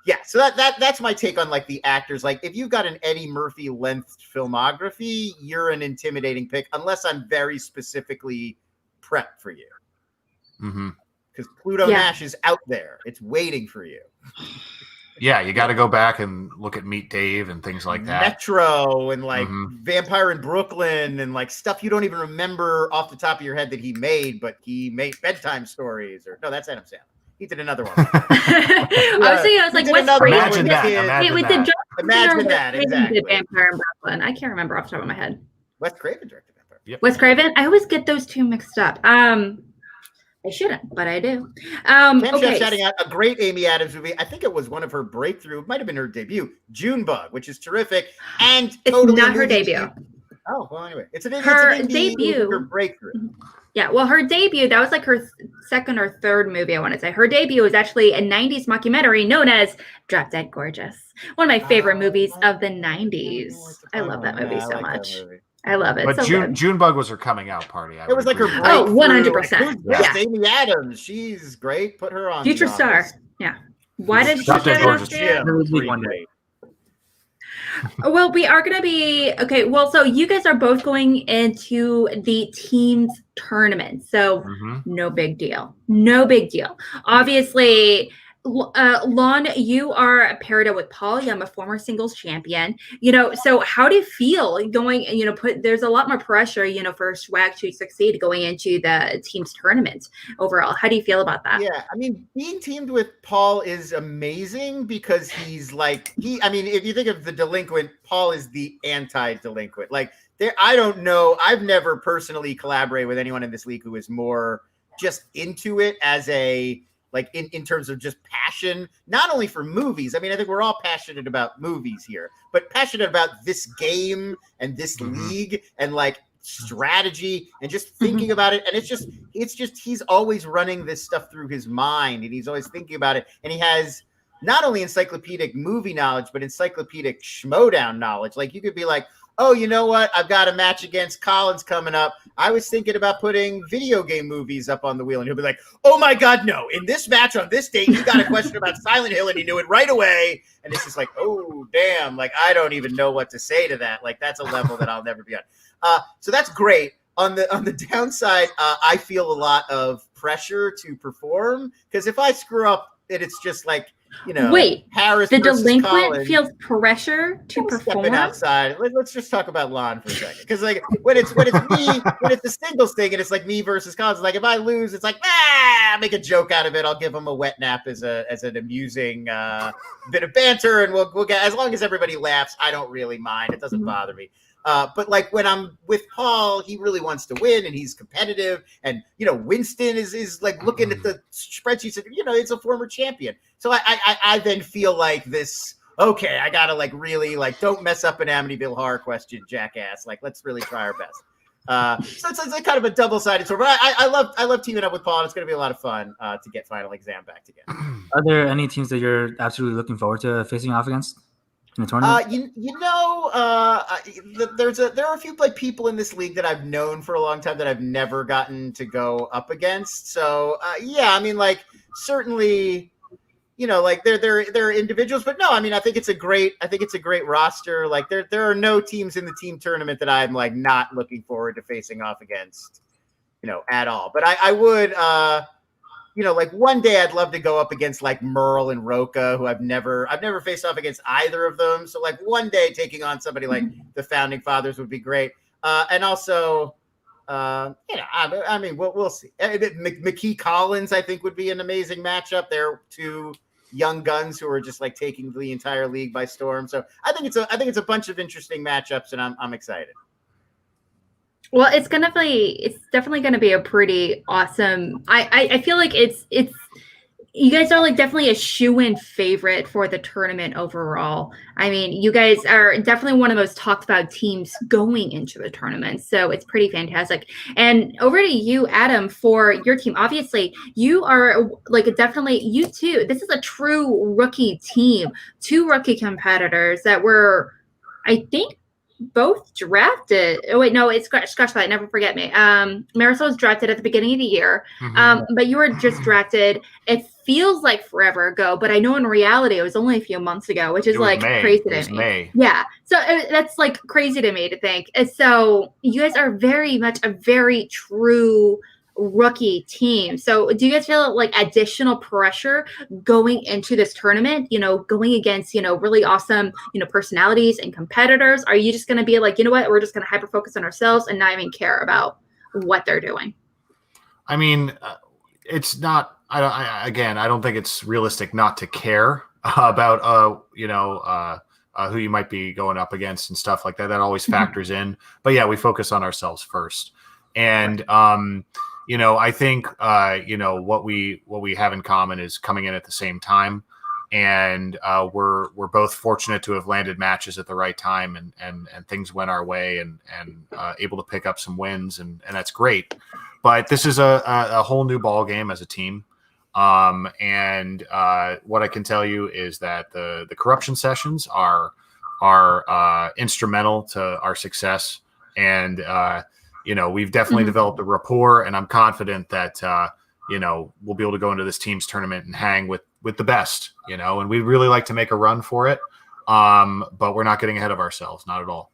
Yeah. So that's my take on like the actors. Like if you've got an Eddie Murphy length filmography, you're an intimidating pick unless I'm very specifically prepped for you. Because Pluto Nash is out there. It's waiting for you. Yeah, you got to go back and look at Meet Dave and things like that. Metro and like Vampire in Brooklyn and like stuff you don't even remember off the top of your head that he made, but he made Bedtime Stories or no, that's Adam Sandler. He did another one. I was like, what's Imagine that. Imagine that. Exactly. Vampire in Brooklyn. I can't remember off the top of my head. Wes Craven directed Vampire. Yep. Wes Craven. I always get those two mixed up. I shouldn't, but I do. Chef's shouting out a great Amy Adams movie. I think it was one of her breakthrough. It might have been her debut, Junebug, which is terrific. And it's totally not her debut. Oh, well, anyway. It's her debut. Her breakthrough. Yeah, well, her debut, that was like her second or third movie, I want to say. Her debut was actually a 90s mockumentary known as Drop Dead Gorgeous. One of my favorite movies of the 90s. I love that movie so much. I love it. But so Junebug was her coming out party. It was like her breakthrough. Oh, 100%. Like, Amy Adams. She's great. Put her on. Future star. Yeah. Why did she say that? Well, we are going to be okay. Well, so you guys are both going into the teams tournament. So no big deal. No big deal. Obviously, Lon, you are paired up with Paul. I'm a former singles champion. So how do you feel going? There's a lot more pressure, for Swag to succeed going into the teams tournament overall. How do you feel about that? Yeah, I mean, being teamed with Paul is amazing because he's like if you think of the delinquent, Paul is the anti-delinquent. Like I don't know. I've never personally collaborated with anyone in this league who is more just into it as a like in terms of just passion, not only for movies. I mean, I think we're all passionate about movies here, but passionate about this game and this league and like strategy and just thinking about it. And it's just he's always running this stuff through his mind and he's always thinking about it. And he has not only encyclopedic movie knowledge, but encyclopedic schmodown knowledge. Like you could be like, oh, you know what? I've got a match against Collins coming up. I was thinking about putting video game movies up on the wheel. And he'll be like, oh my God, no. In this match on this date, you got a question about Silent Hill and he knew it right away. And it's just like, oh, damn. Like, I don't even know what to say to that. Like, that's a level that I'll never be on. So that's great. On the downside, I feel a lot of pressure to perform because if I screw up, it's just like, wait, Harris. The versus delinquent Collins. feels pressure to perform. Stepping outside. Let's just talk about Lon for a second, because like when it's me, when it's a singles thing and it's like me versus Collins. Like if I lose, it's like make a joke out of it. I'll give him a wet nap as an amusing bit of banter, and we'll get, as long as everybody laughs, I don't really mind. It doesn't bother me. But like when I'm with Paul, he really wants to win and he's competitive. And, Winston is like looking at the spreadsheets and, it's a former champion. So I then feel like this, okay, I got to like really like, don't mess up an Amityville Horror question, jackass. Like, let's really try our best. So it's kind of a double-sided sword. But I love teaming up with Paul. And it's going to be a lot of fun to get Final Exam back together. Are there any teams that you're absolutely looking forward to facing off against in the tournament? There are a few like people in this league that I've known for a long time that I've never gotten to go up against. So I mean, like certainly, like there are individuals, but no, I mean, I think it's a great roster. Like there are no teams in the team tournament that I'm like not looking forward to facing off against, at all. But I would. Like one day I'd love to go up against like Merle and Roca, who I've never faced off against either of them. So like one day taking on somebody like the Founding Fathers would be great. And also, I mean, we'll see. McKee Collins, I think, would be an amazing matchup. They're two young guns who are just like taking the entire league by storm. So I think it's a bunch of interesting matchups, and I'm excited. Well, it's definitely going to be a pretty awesome. I feel like it's you guys are like definitely a shoo-in favorite for the tournament overall. I mean, you guys are definitely one of the most talked about teams going into the tournament, so it's pretty fantastic. And over to you, Adam, for your team. Obviously, you are like definitely you too. This is a true rookie team, 2 rookie competitors that were, I think, both drafted. Oh wait, no, it's scratch that. Never forget me. Marisol was drafted at the beginning of the year, but you were just drafted. It feels like forever ago, but I know in reality it was only a few months ago, which is like crazy to me. May. Yeah, so that's like crazy to me to think. And so you guys are very much a very true rookie team. So do you guys feel like additional pressure going into this tournament, going against, really awesome, personalities and competitors? Are you just going to be like, you know what, we're just going to hyper focus on ourselves and not even care about what they're doing? I mean, it's not, I don't think it's realistic not to care about, who you might be going up against and stuff like that. That always factors in, but yeah, we focus on ourselves first. And, I think what we have in common is coming in at the same time, and we're both fortunate to have landed matches at the right time, and things went our way, and able to pick up some wins, and that's great. But this is a whole new ball game as a team, and what I can tell you is that the corruption sessions are instrumental to our success, and we've definitely developed a rapport, and I'm confident that, we'll be able to go into this team's tournament and hang with the best, and we'd really like to make a run for it. But we're not getting ahead of ourselves. Not at all.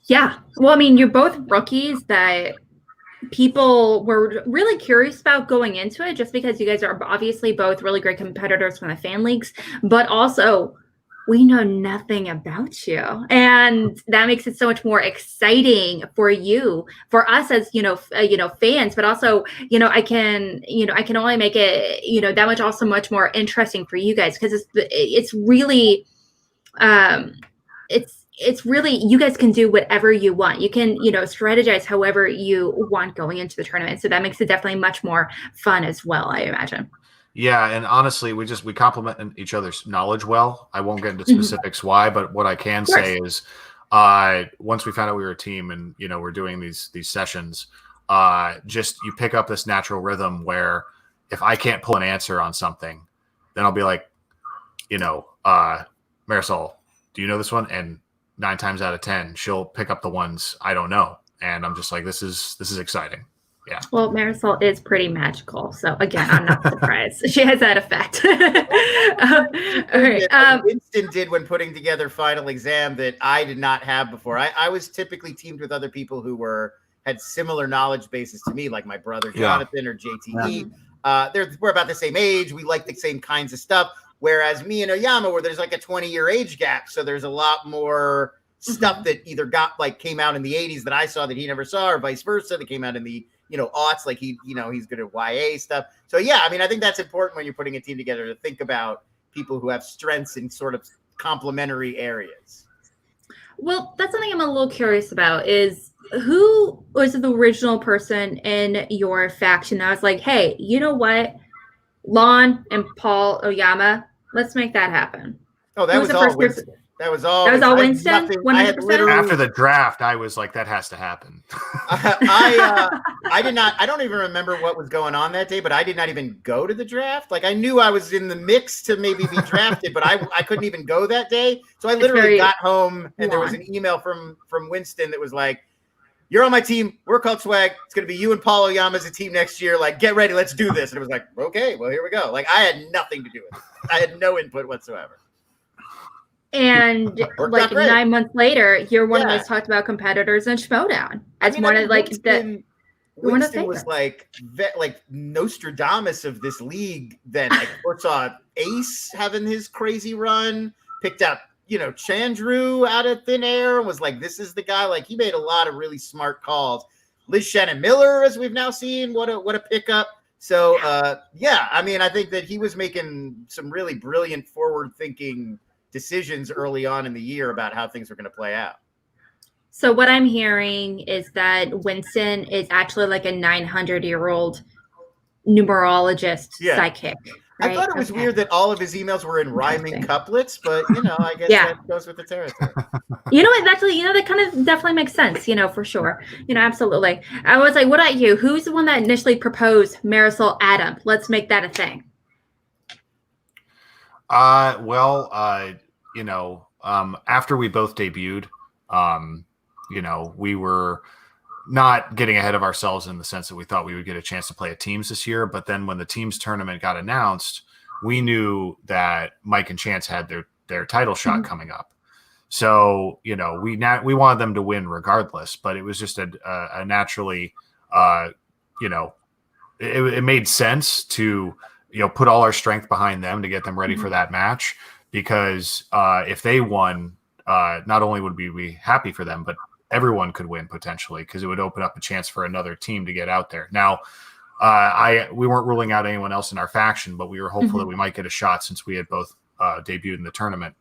Yeah. Well, I mean, you're both rookies that people were really curious about going into it, just because you guys are obviously both really great competitors from the fan leagues, but also we know nothing about you, and that makes it so much more exciting for you, for us as fans, but also I can only make it that much also much more interesting for you guys, because it's really it's really, you guys can do whatever you want. You can strategize however you want going into the tournament, so that makes it definitely much more fun as well, I imagine. Yeah, and honestly, we complement each other's knowledge well. I won't get into specifics why, but what I can say is, once we found out we were a team, and we're doing these sessions, just you pick up this natural rhythm where if I can't pull an answer on something, then I'll be like, Marisol, do you know this one? And 9 times out of 10, she'll pick up the ones I don't know. And I'm just like, this is exciting. Yeah. Well, Marisol is pretty magical. So again, I'm not surprised. She has that effect. All right. Winston did when putting together Final Exam that I did not have before. I was typically teamed with other people who had similar knowledge bases to me, like my brother Jonathan or JTE. We're about the same age. We like the same kinds of stuff. Whereas me and Oyama, where there's like a 20-year age gap, so there's a lot more stuff that either came out in the 80s that I saw that he never saw, or vice versa, that came out in the aughts, like he's good at YA stuff. So yeah, I mean, I think that's important when you're putting a team together to think about people who have strengths in sort of complementary areas. Well, that's something I'm a little curious about is who was the original person in your faction that was like, hey, you know what? Lon and Paul Oyama, let's make that happen. Oh, that was all Winston. That was all Winston? 100%? After the draft, I was like, that has to happen. I did not. I don't even remember what was going on that day, but I did not even go to the draft. Like, I knew I was in the mix to maybe be drafted, but I couldn't even go that day. So I literally got home, and there was an email from Winston that was like, you're on my team. We're called Swag. It's going to be you and Paul Oyama as a team next year. Like, get ready. Let's do this. And it was like, okay, well, here we go. Like, I had nothing to do with it. I had no input whatsoever. And like 9 months later, you're one of those talked about competitors in Schmodown. As one of like Winston was like Nostradamus of this league. Then like saw Ace having his crazy run, picked up Chandru out of thin air, was like, this is the guy. Like, he made a lot of really smart calls. Liz Shannon Miller, as we've now seen, what a pickup. So I mean, I think that he was making some really brilliant forward thinking decisions early on in the year about how things were going to play out. So what I'm hearing is that Winston is actually like a 900-year-old numerologist psychic. Right? I thought it was weird that all of his emails were in rhyming couplets, but I guess that goes with the territory. You know what? Actually, that kind of definitely makes sense. For sure. Absolutely. I was like, what about you? Who's the one that initially proposed Marisol Adam? Let's make that a thing. After we both debuted, we were not getting ahead of ourselves in the sense that we thought we would get a chance to play at teams this year. But then when the teams tournament got announced, we knew that Mike and Chance had their title shot coming up. So, we wanted them to win regardless, but it was just a naturally, it made sense to, put all our strength behind them to get them ready for that match. Because if they won, not only would we be happy for them, but everyone could win potentially, because it would open up a chance for another team to get out there. Now, we weren't ruling out anyone else in our faction, but we were hopeful that we might get a shot since we had both debuted in the tournament.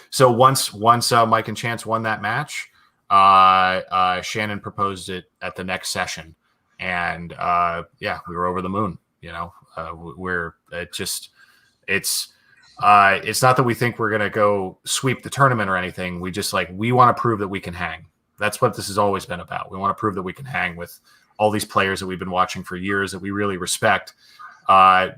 So once Mike and Chance won that match, Shannon proposed it at the next session, and we were over the moon. It's not that we think we're going to go sweep the tournament or anything. We just we want to prove that we can hang. That's what this has always been about. We want to prove that we can hang with all these players that we've been watching for years that we really respect,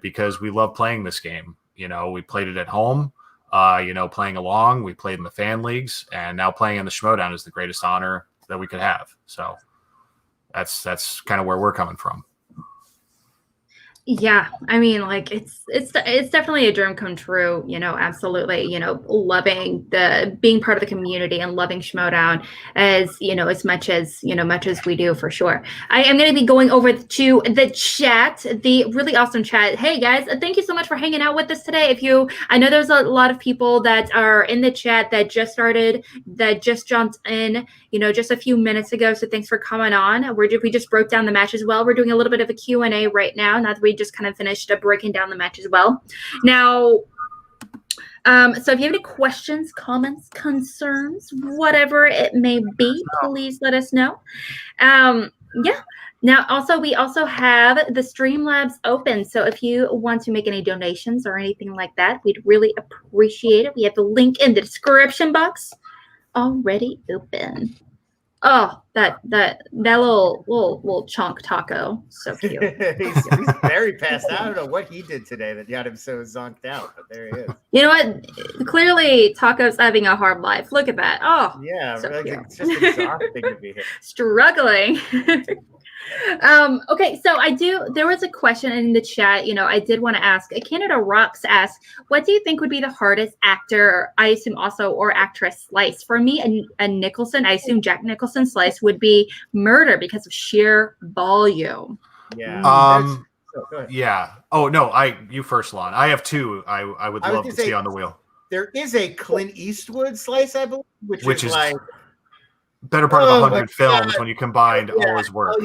because we love playing this game. We played it at home, playing along. We played in the fan leagues, and now playing in the Schmodown is the greatest honor that we could have. So that's kind of where we're coming from. Yeah, I mean, it's definitely a dream come true, absolutely, loving being part of the community and loving Schmodown as much as we do, for sure. I am going to be going over to the chat, the really awesome chat. Hey guys, thank you so much for hanging out with us today. I know there's a lot of people that are in the chat that just jumped in, just a few minutes ago. So thanks for coming on. We just broke down the match as well. We're doing a little bit of a Q&A right now. Now that we just kind of finished up breaking down the match as well. Now, so if you have any questions, comments, concerns, whatever it may be, please let us know. Now, also, we also have the Streamlabs open. So if you want to make any donations or anything like that, we'd really appreciate it. We have the link in the description box already open. Oh, that little chunk taco, so cute. he's very passed out. I don't know what he did today that got him so zonked out, but there he is. You know what? Clearly, Taco's having a hard life. Look at that. Oh, Yeah, so like, cute. it's just exhausting to be here. Struggling. Okay, so there was a question in the chat, I did want to ask. Canada Rocks asked, what do you think would be the hardest actor, I assume also, or actress slice? For me, a Nicholson, I assume Jack Nicholson slice would be Murder because of sheer volume. Yeah. Go ahead. Yeah. Oh no, you first, Lon. I have two. I would love to see on the wheel. There is a Clint Eastwood slice, I believe, which is like better part of 100 my films God. when you combined all his work.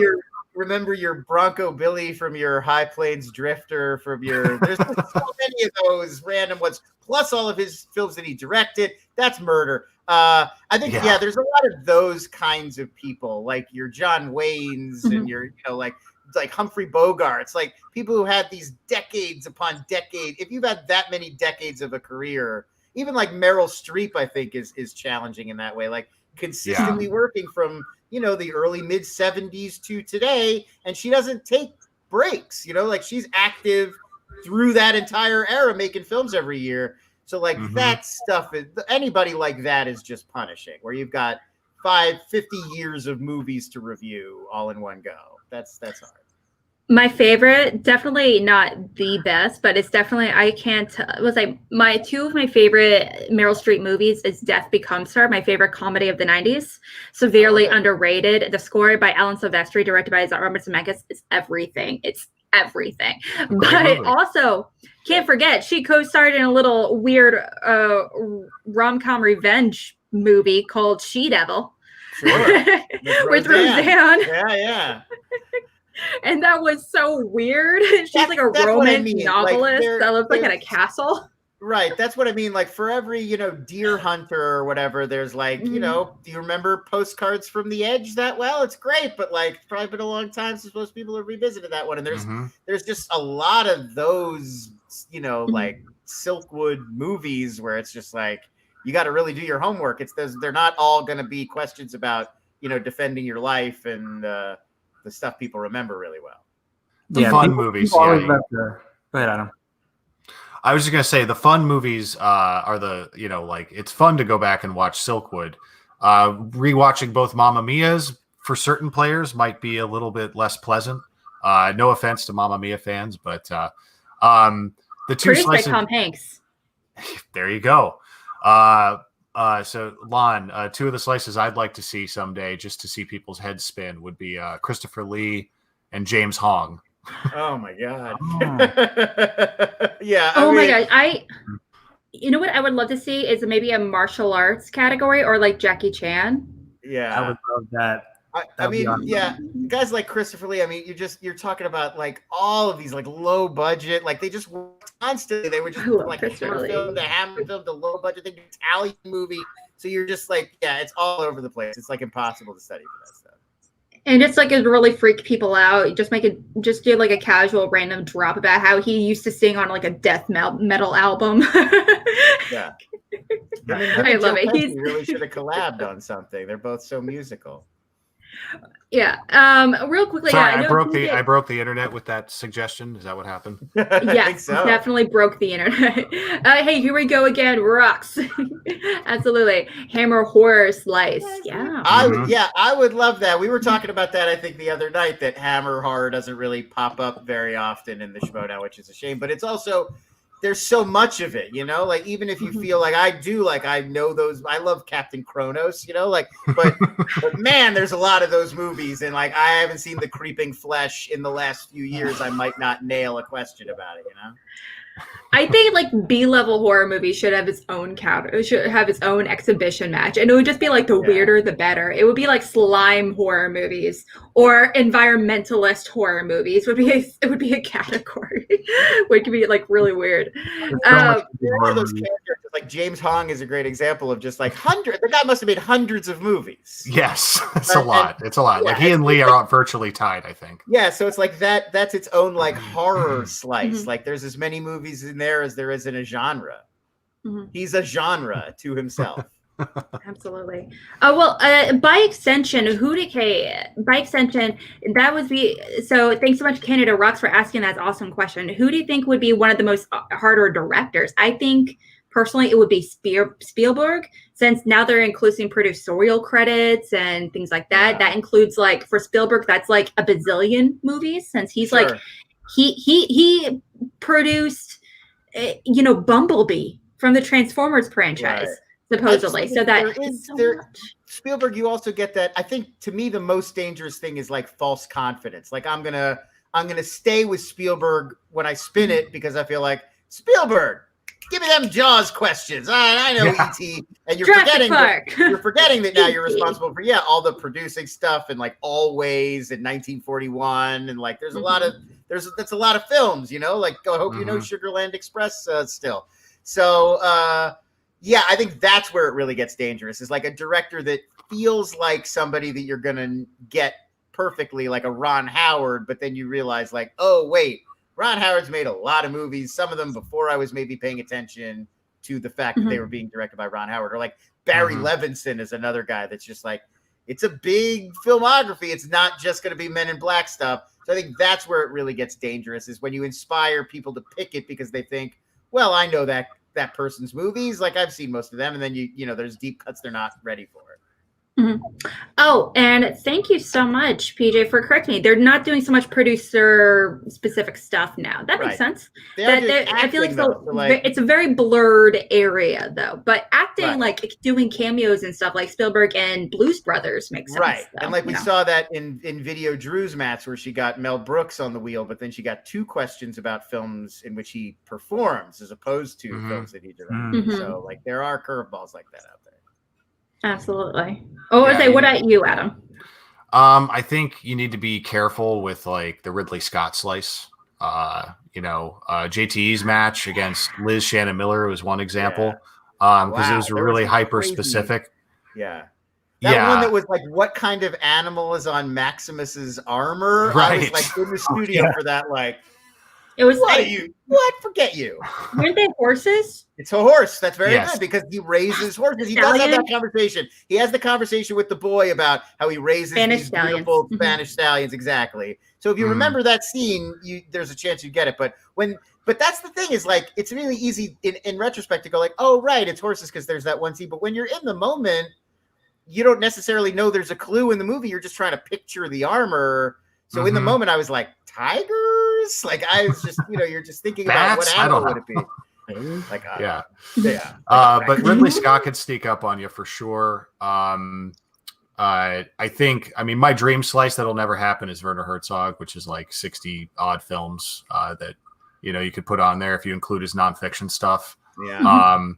Remember your Bronco Billy from your High Plains Drifter, from your there's so many of those random ones, plus all of his films that he directed. That's Murder. I think there's a lot of those kinds of people, like your John Waynes and your like Humphrey Bogart's, like people who had these decades upon decade. If you've had that many decades of a career, even like Meryl Streep, I think is challenging in that way, like consistently working from the early mid 70s to today, and she doesn't take breaks, like she's active through that entire era, making films every year. So like that stuff is, anybody like that is just punishing, where you've got 50 years of movies to review all in one go. That's hard. My favorite, definitely not the best, but it's definitely, two of my favorite Meryl Streep movies is Death Becomes Her, my favorite comedy of the 90s. Severely underrated. The score by Alan Silvestri, directed by Robert Zemeckis, is everything. It's everything. But also, can't forget, she co-starred in a little weird rom-com revenge movie called She-Devil. Sure. With Roseanne. Yeah. And that was so weird. She's like a romance novelist that lives like at a castle. Right. That's what I mean. Like for every, Deer Hunter or whatever, there's like, do you remember Postcards from the Edge that well? It's great, but like it's probably been a long time since most people have revisited that one. And there's just a lot of those, like Silkwood movies where it's just like, you got to really do your homework. They're not all going to be questions about, defending your life and, the stuff people remember really well. The fun movies. Go ahead, Adam. I was just going to say the fun movies are the, it's fun to go back and watch Silkwood. Rewatching both Mamma Mia's for certain players might be a little bit less pleasant. No offense to Mamma Mia fans, but the two Produced slices. by Tom Hanks. There you go. So Lon, two of the slices I'd like to see someday, just to see people's heads spin, would be Christopher Lee and James Hong. Oh my God. Yeah. My God. You know what I would love to see is maybe a martial arts category, or like Jackie Chan. Yeah. I would love that. I mean, guys like Christopher Lee. I mean, you're talking about like all of these like low budget, like they just constantly they were just like a short film, the Hammer film, the low budget, the Italian movie. So you're just like, it's all over the place. It's like impossible to study for that stuff. And it's like it really freak people out. Just do like a casual random drop about how he used to sing on like a death metal album. Yeah. I love it. He really should have collabed on something. They're both so musical. Yeah. Real quickly, Sorry, I broke the internet with that suggestion. Is that what happened? Yes, so. Definitely broke the internet. Hey, here we go again. Rocks. Absolutely. Hammer horror slice. Yeah. I would love that. We were talking about that, I think, the other night, that Hammer horror doesn't really pop up very often in the Schmoedown, which is a shame. But it's also, there's so much of it, like even if you feel like I do, like I know those, I love Captain Kronos, but man, there's a lot of those movies, and like I haven't seen The Creeping Flesh in the last few years. I might not nail a question about it, I think like B-level horror movies should have its own should have its own exhibition match, and it would just be like the weirder the better. It would be like slime horror movies or environmentalist horror movies. It would be a category, which could be like really weird. One of those characters, like James Hong, is a great example of just like hundreds. The guy must have made hundreds of movies. Yes, it's a lot. It's a lot. Like he and Lee are virtually tied, I think. Yeah, so it's like that. That's its own like horror slice. Like there's as many movies in there as there is in a genre. He's a genre to himself. Absolutely. Oh well, by extension, that would be so. Thanks so much, Canada Rocks, for asking that awesome question. Who do you think would be one of the most harder directors? I think personally, it would be Spielberg, since now they're including producerial credits and things like that. That includes like for Spielberg, that's like a bazillion movies, since he's like he produced, Bumblebee from the Transformers franchise. Right. Supposedly, so that Spielberg, you also get that. I think to me the most dangerous thing is like false confidence. Like I'm gonna stay with Spielberg when I spin it because I feel like Spielberg, give me them Jaws questions. I know E.T. and you're forgetting that now you're responsible for all the producing stuff and like Always in 1941 and like there's a lot of that's a lot of films, like I hope you know Sugarland Express still. So yeah, I think that's where it really gets dangerous. Is like a director that feels like somebody that you're going to get perfectly, like a Ron Howard, but then you realize like, oh, wait, Ron Howard's made a lot of movies, some of them before I was maybe paying attention to the fact that they were being directed by Ron Howard. Or like Barry Levinson is another guy that's just like, it's a big filmography. It's not just going to be Men in Black stuff. So I think that's where it really gets dangerous, is when you inspire people to pick it because they think, well, I know that person's movies, like I've seen most of them, and then you know there's deep cuts they're not ready for. Oh, and thank you so much, PJ, for correcting me. They're not doing so much producer specific stuff now. That makes sense. I feel like it's a very blurred area though. But acting, like doing cameos and stuff like Spielberg and Blues Brothers makes sense. Right. Though, and like we saw that in Video Drew's match where she got Mel Brooks on the wheel, but then she got 2 questions about films in which he performs as opposed to films that he directed. So like there are curveballs like that out there. Absolutely. What about you, Adam? I think you need to be careful with like the Ridley Scott slice. JTE's match against Liz Shannon Miller was one example. Because it was really hyper specific. Yeah. That one that was like, what kind of animal is on Maximus's armor? Right. I was like in the studio for that, like, it was forget you. Weren't they horses? It's a horse. That's very good because he raises horses. He does have that conversation. He has the conversation with the boy about how he raises these beautiful Spanish stallions. Exactly. So if you remember that scene, there's a chance you get it. But that's the thing, is like, it's really easy in retrospect to go like, oh, right, it's horses because there's that one scene. But when you're in the moment, you don't necessarily know there's a clue in the movie. You're just trying to picture the armer. So in the moment, I was like, tigers? Like, I was just, you're just thinking about what animal would it be? Like, but Ridley Scott could sneak up on you for sure. I think, my dream slice that'll never happen is Werner Herzog, which is like 60 odd films that you could put on there if you include his nonfiction stuff. I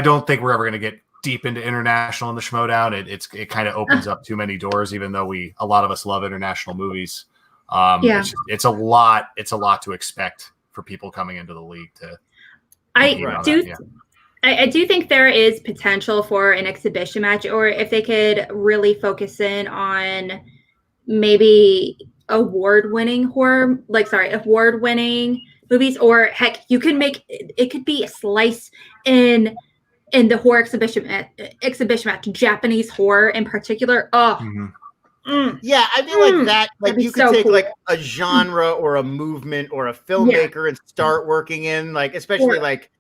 don't think we're ever going to get deep into international in the Schmodown. It kind of opens up too many doors, even though a lot of us love international movies. It's a lot to expect for people coming into the league to. I do think there is potential for an exhibition match, or if they could really focus in on maybe award-winning movies, or heck, you can make it could be a slice in the horror exhibition match, Japanese horror in particular. Yeah, I feel like that. Like you could take like a genre or a movement or a filmmaker and start working in, like, especially like,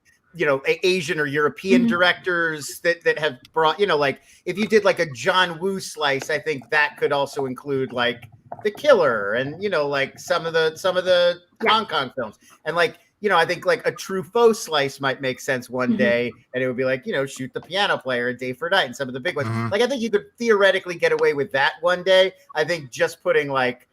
Asian or European directors that have brought, like if you did like a John Woo slice, I think that could also include like The Killer and like some of the Hong Kong films, and like. I think like a Truffaut slice might make sense one day, and it would be like, Shoot the Piano Player, A Day for Night, and some of the big ones. Like, I think you could theoretically get away with that one day. I think just putting like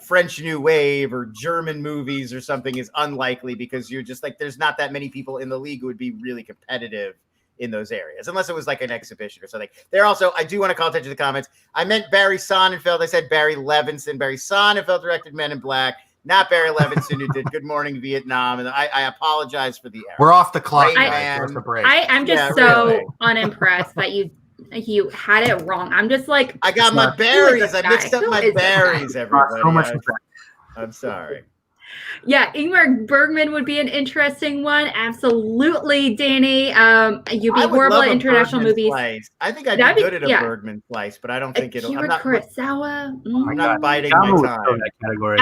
French New Wave or German movies or something is unlikely, because you're just like, there's not that many people in the league who would be really competitive in those areas, unless it was like an exhibition or something. There also, I do want to call attention to the comments. I meant Barry Sonnenfeld. I said Barry Levinson. Barry Sonnenfeld directed Men in Black. Not Barry Levinson, who did Good Morning Vietnam, and I apologize for the error. We're off the clock. I'm just unimpressed that you had it wrong. I'm just like, I got my berries. I mixed up my berries, everybody. I'm sorry. Yeah, Ingmar Bergman would be an interesting one. Absolutely, Danny. You'd be I would horrible love at a international Bergman movies. slice. I think I'd That'd be be- good at a yeah. Bergman slice, but I don't think it'll. I'm Akira not. Kurosawa. I'm not biding Yama my would fill time. that category.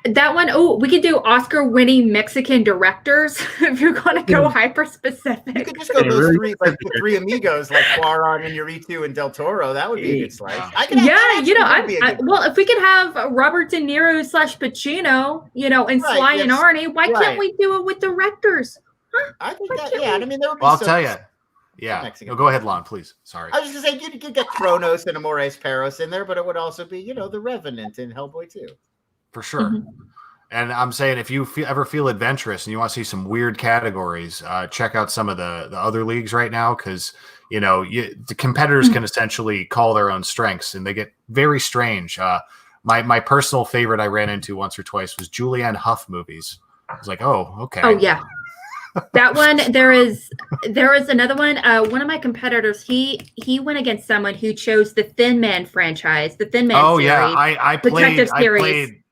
That one, oh, we could do Oscar-winning Mexican directors if you're going to go You hyper-specific. could just go Okay, those really three, like the three amigos, like Cuarón, Inarritu, and Del Toro. That would be a good slice. Yeah. I could. Well, if we could have Robert De Niro / Pacino, and Right, Sly yes, and Arnie, why right. can't we do it with directors? I think Why that. can't Yeah, we- I mean, there would be. Well, I'll some- tell you. Yeah. Mexican. No, go ahead, Lon, please. Sorry. I was just gonna say you could get Kronos and Amores Perros in there, but it would also be, the Revenant in Hellboy 2. For sure. And I'm saying if you ever feel adventurous and you want to see some weird categories, check out some of the other leagues right now because, the competitors can essentially call their own strengths and they get very strange. My personal favorite I ran into once or twice was Julianne Hough movies. I was like, oh, okay. Oh yeah, that one. There is another one. One of my competitors, he went against someone who chose the Thin Man franchise, the Thin Man. Oh series, yeah, I Detective series. played.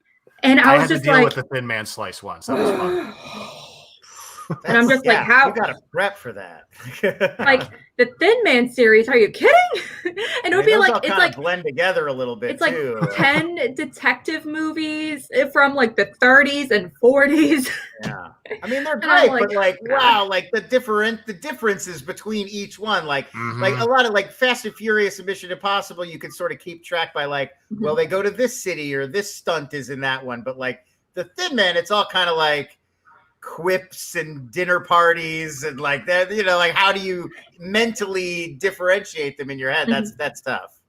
And I I was had to just deal like, with the Thin Man slice once. That was fun. And I'm just like, how- You got to prep for that. like the Thin Man series. Are you kidding? And it would be those like, all it's kinda like blend together a little bit it's like too. 10 detective movies from like the 30s and 40s. Yeah, I mean they're And I'm great, but like, wow, like the differences between each one, like Mhm. a lot of like Fast and Furious and Mission Impossible, you can sort of keep track by like, well, they go to this city or this stunt is in that one, but like the Thin Man, it's all kind of like quips and dinner parties and like that, like how do you mentally differentiate them in your head? That's tough.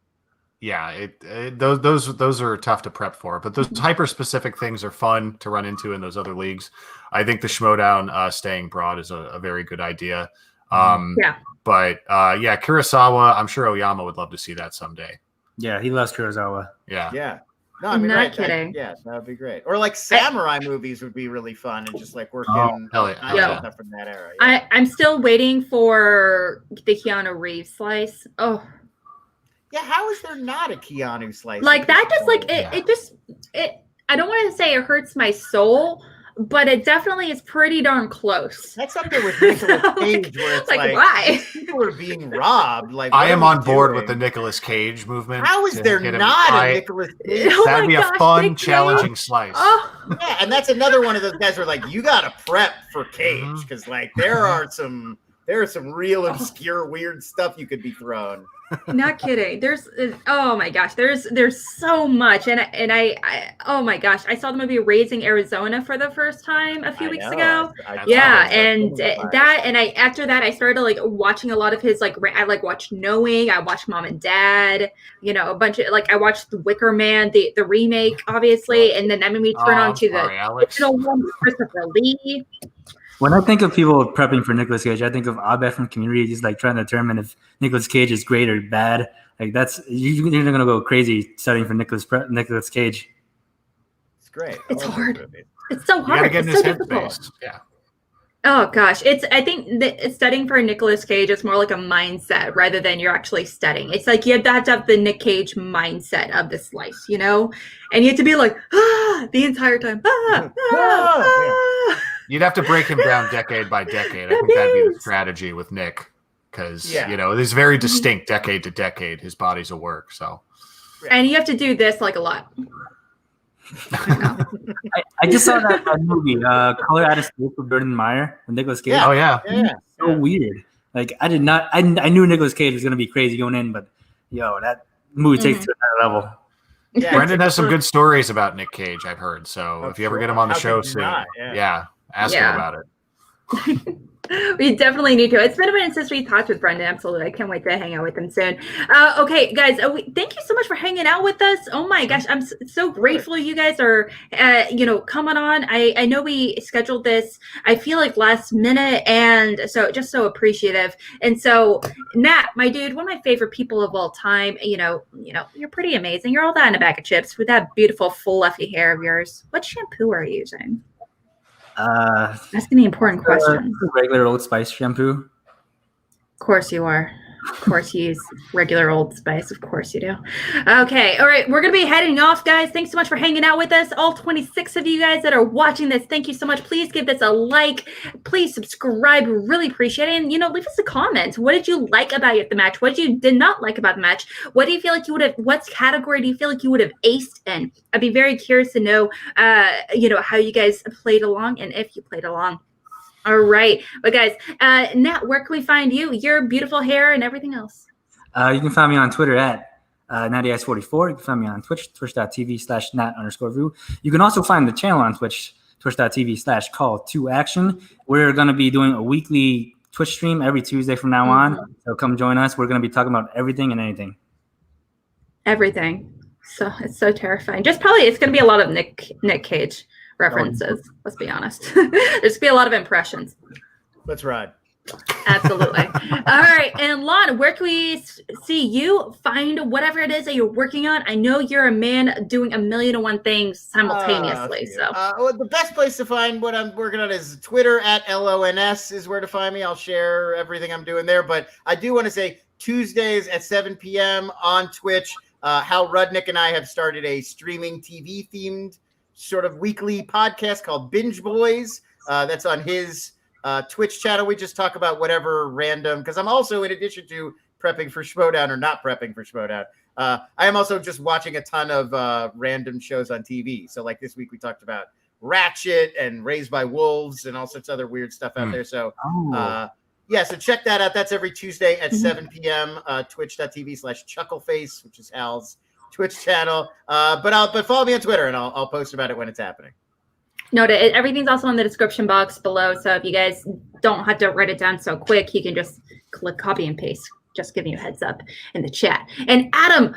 Yeah, those are tough to prep for, but those hyper specific things are fun to run into in those other leagues. I think the Schmodown staying broad is a very good idea. Yeah. But yeah, Kurosawa, I'm sure Oyama would love to see that someday. Yeah, he loves Kurosawa. Yeah. Yeah. No, I mean, Not right, kidding. yeah, that would be great. Or like samurai movies would be really fun and just like working hell yeah. stuff from that era. I'm still waiting for the Keanu Reeves slice. Oh, Yeah, how is there not a Keanu slice? like that just like Yeah. it I don't want to say it hurts my soul, but it definitely is pretty darn close. That's up there with Nicolas So, Cage, where it's like, like why? people are being robbed. Like I what am are we on board with the doing? Nicolas Cage movement. How is to there get him- not I- a Nicolas Cage? Oh That'd my be a gosh, fun, Nick Cage. challenging slice. Oh, Yeah, and that's another one of those guys where like you got to prep for Cage Mhm. because like there are some real obscure weird stuff you could be thrown. not kidding. There's oh my gosh, there's so much, and I oh my gosh, I saw the movie Raising Arizona for the first time a few I weeks know, ago. That's Yeah, awesome. and after that I started like watching a lot of his like I like watched Knowing, I watched Mom and Dad, a bunch of like I watched The Wicker Man, the remake obviously, and then that made me turn on to sorry, the Alex. original one with Christopher Lee. When I think of people prepping for Nicolas Cage, I think of Abed from Community, just like trying to determine if Nicolas Cage is great or bad. Like you're gonna go crazy studying for Nicolas Cage. It's great. I It's love those hard. movies. It's so You gotta hard. get in It's his so difficult. headspace. Yeah. Oh gosh, I think that studying for Nicolas Cage is more like a mindset rather than you're actually studying. It's like you have to have the Nick Cage mindset of the slice, and you have to be like the entire time. You'd have to break him down decade by decade. I think that'd be the strategy with Nick, because it's very distinct decade to decade. His body's a work, so. And you have to do this like a lot. I just saw that movie, Color Out of Space with Burton Meyer and Nicolas Cage. Yeah. Oh yeah. Yeah. So weird. Like I knew Nicolas Cage was gonna be crazy going in, but that movie takes it to another level. Yeah, Brendan has some good stories about Nick Cage, I've heard. So Oh, if you ever sure. get him on the How show could you soon, not? ask him Yeah. about it. We definitely need to. It's been a minute since we talked with Brendan. Absolutely. I can't wait to hang out with him soon. Okay, guys, thank you so much for hanging out with us. Oh my gosh, I'm so grateful you guys are, coming on. I know we scheduled this, I feel like last minute, and so just so appreciative. And so, Nat, my dude, one of my favorite people of all time, you're pretty amazing. You're all that in a bag of chips with that beautiful fluffy hair of yours. What shampoo are you using? Asking the important question. Regular Old Spice shampoo. Of course you are. Of course you use regular Old Spice. Of course you do. Okay. All right. We're going to be heading off, guys. Thanks so much for hanging out with us. All 26 of you guys that are watching this, thank you so much. Please give this a like. Please subscribe. Really appreciate it. And, leave us a comment. What did you like about the match? What did not like about the match? What do you feel like you would have, what category do you feel like you would have aced in? I'd be very curious to know, how you guys played along and if you played along. All right. But guys, Nat, where can we find you? Your beautiful hair and everything else. You can find me on Twitter at NattyX44. You can find me on Twitch, twitch.tv/Nat_Vu. You can also find the channel on Twitch, twitch.tv/Call2Action. We're going to be doing a weekly Twitch stream every Tuesday from now on. So come join us. We're going to be talking about everything and anything. Everything. So it's so terrifying. It's going to be a lot of Nick Cage references. Let's be honest. There's going to be a lot of impressions. Let's ride. Absolutely. All right. And Lon, where can we see you find whatever it is that you're working on? I know you're a man doing 1,000,001 things simultaneously. The best place to find what I'm working on is Twitter at LONS is where to find me. I'll share everything I'm doing there. But I do want to say Tuesdays at 7 p.m. on Twitch, Hal Rudnick and I have started a streaming TV themed sort of weekly podcast called Binge Boys. That's on his Twitch channel. We just talk about whatever random, because I'm also, in addition to prepping for Schmodown or not prepping for Schmodown, I am also just watching a ton of random shows on TV. So like this week we talked about Ratchet and Raised by Wolves and all sorts of other weird stuff out there. So so check that out. That's every Tuesday at 7 p.m. Twitch.tv/Chuckleface, which is Hal's Twitch channel. But follow me on Twitter and I'll post about it when it's happening. Noted. Everything's also in the description box below. So if you guys don't have to write it down so quick, you can just click copy and paste. Just giving you a heads up in the chat. And Adam,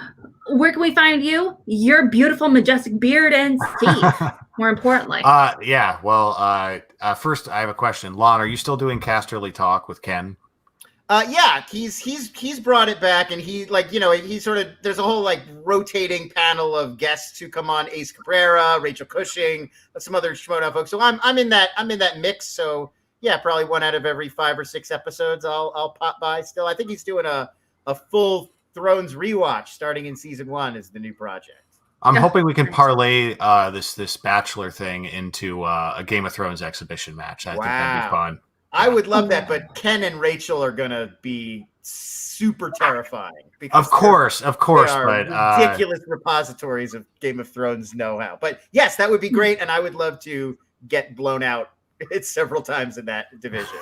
where can we find you? Your beautiful, majestic beard and Steve, more importantly. First I have a question. Lon, are you still doing Casterly Talk with Ken? He's brought it back, and he there's a whole rotating panel of guests who come on: Ace Cabrera, Rachel Cushing, some other Schmodown folks. So I'm in that mix. So yeah, probably one out of every 5 or 6 episodes I'll pop by. Still, I think he's doing a full Thrones rewatch starting in season 1 is the new project. I'm hoping we can parlay this Bachelor thing into a Game of Thrones exhibition match. I think that'd be fun. I would love that, but Ken and Rachel are gonna be super terrifying. Because of course, they are ridiculous repositories of Game of Thrones know-how. But yes, that would be great, and I would love to get blown out several times in that division.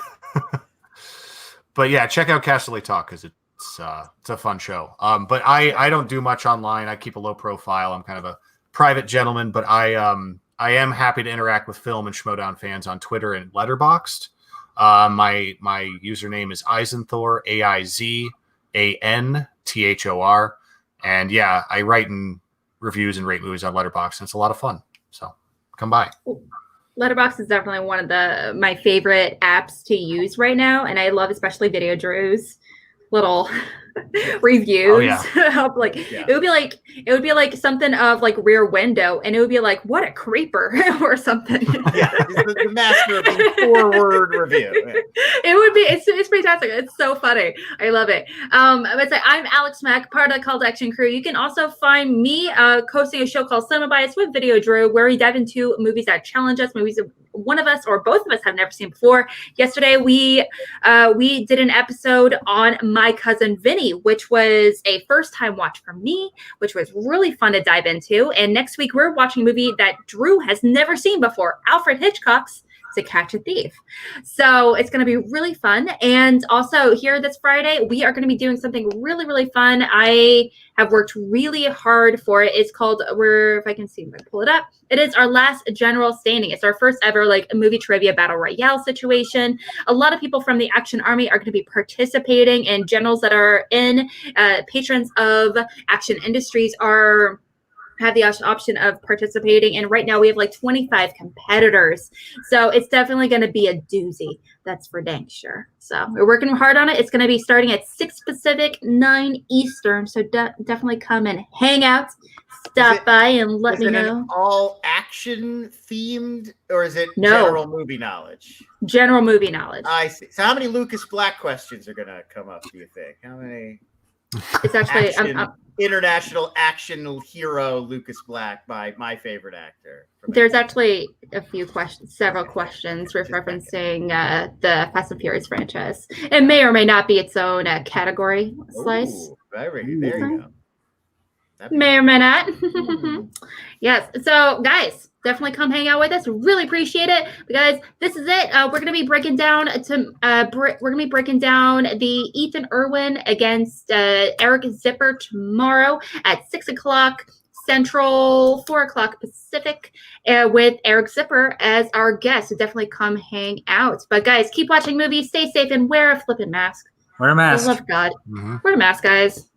But yeah, check out Casterly Talk because it's a fun show. But I don't do much online. I keep a low profile. I'm kind of a private gentleman, but I am happy to interact with film and Schmodown fans on Twitter and Letterboxd. My username is Eisenthor, AIZANTHOR, and yeah, I write and reviews and rate movies on Letterboxd, and it's a lot of fun. So come by. Letterboxd is definitely one of my favorite apps to use right now, and I love especially Video Drew's little reviews. Oh, yeah. It would be like something of Rear Window, and it would be like, what a creeper or something. Yeah, the master of the forward review. Yeah. It would be. It's fantastic. It's so funny. I love it. I'm Alex Mack, part of the Call to Action crew. You can also find me hosting a show called Cinema Bias with Video Drew, where we dive into movies that challenge us, movies that one of us or both of us have never seen before. Yesterday, we did an episode on My Cousin Vinny, which was a first-time watch for me, which was really fun to dive into. And next week, we're watching a movie that Drew has never seen before, Alfred Hitchcock's To Catch a Thief. So it's going to be really fun. And also here this Friday, we are going to be doing something really, really fun. I have worked really hard for it. It's called, if I can see, if I pull it up, it is our last general standing. It's our first ever movie trivia battle royale situation. A lot of people from the Action Army are going to be participating, and generals that are in patrons of Action Industries are have the option of participating. And right now we have like 25 competitors. So it's definitely going to be a doozy. That's for dang sure. So we're working hard on it. It's going to be starting at 6 Pacific, 9 Eastern. So definitely come and hang out. Stop by and let me know. All action themed, or is it No. general movie knowledge? General movie knowledge. I see. So how many Lucas Black questions are going to come up, do you think? How many? It's actually International action hero Lucas Black by my favorite actor. There's actually a few questions, several questions referencing the Fast and Furious franchise. It may or may not be its own category slice. Ooh, there you go. May or may not. Yes. So, guys, definitely come hang out with us. Really appreciate it, because this is it. We're gonna be breaking down the Ethan Irwin against Eric Zipper tomorrow at 6 o'clock Central, 4 o'clock Pacific, with Eric Zipper as our guest. So definitely come hang out. But guys, keep watching movies, stay safe, and wear a flippin' mask. Wear a mask. I love God. Wear a mask, guys.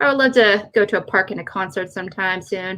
I would love to go to a park and a concert sometime soon.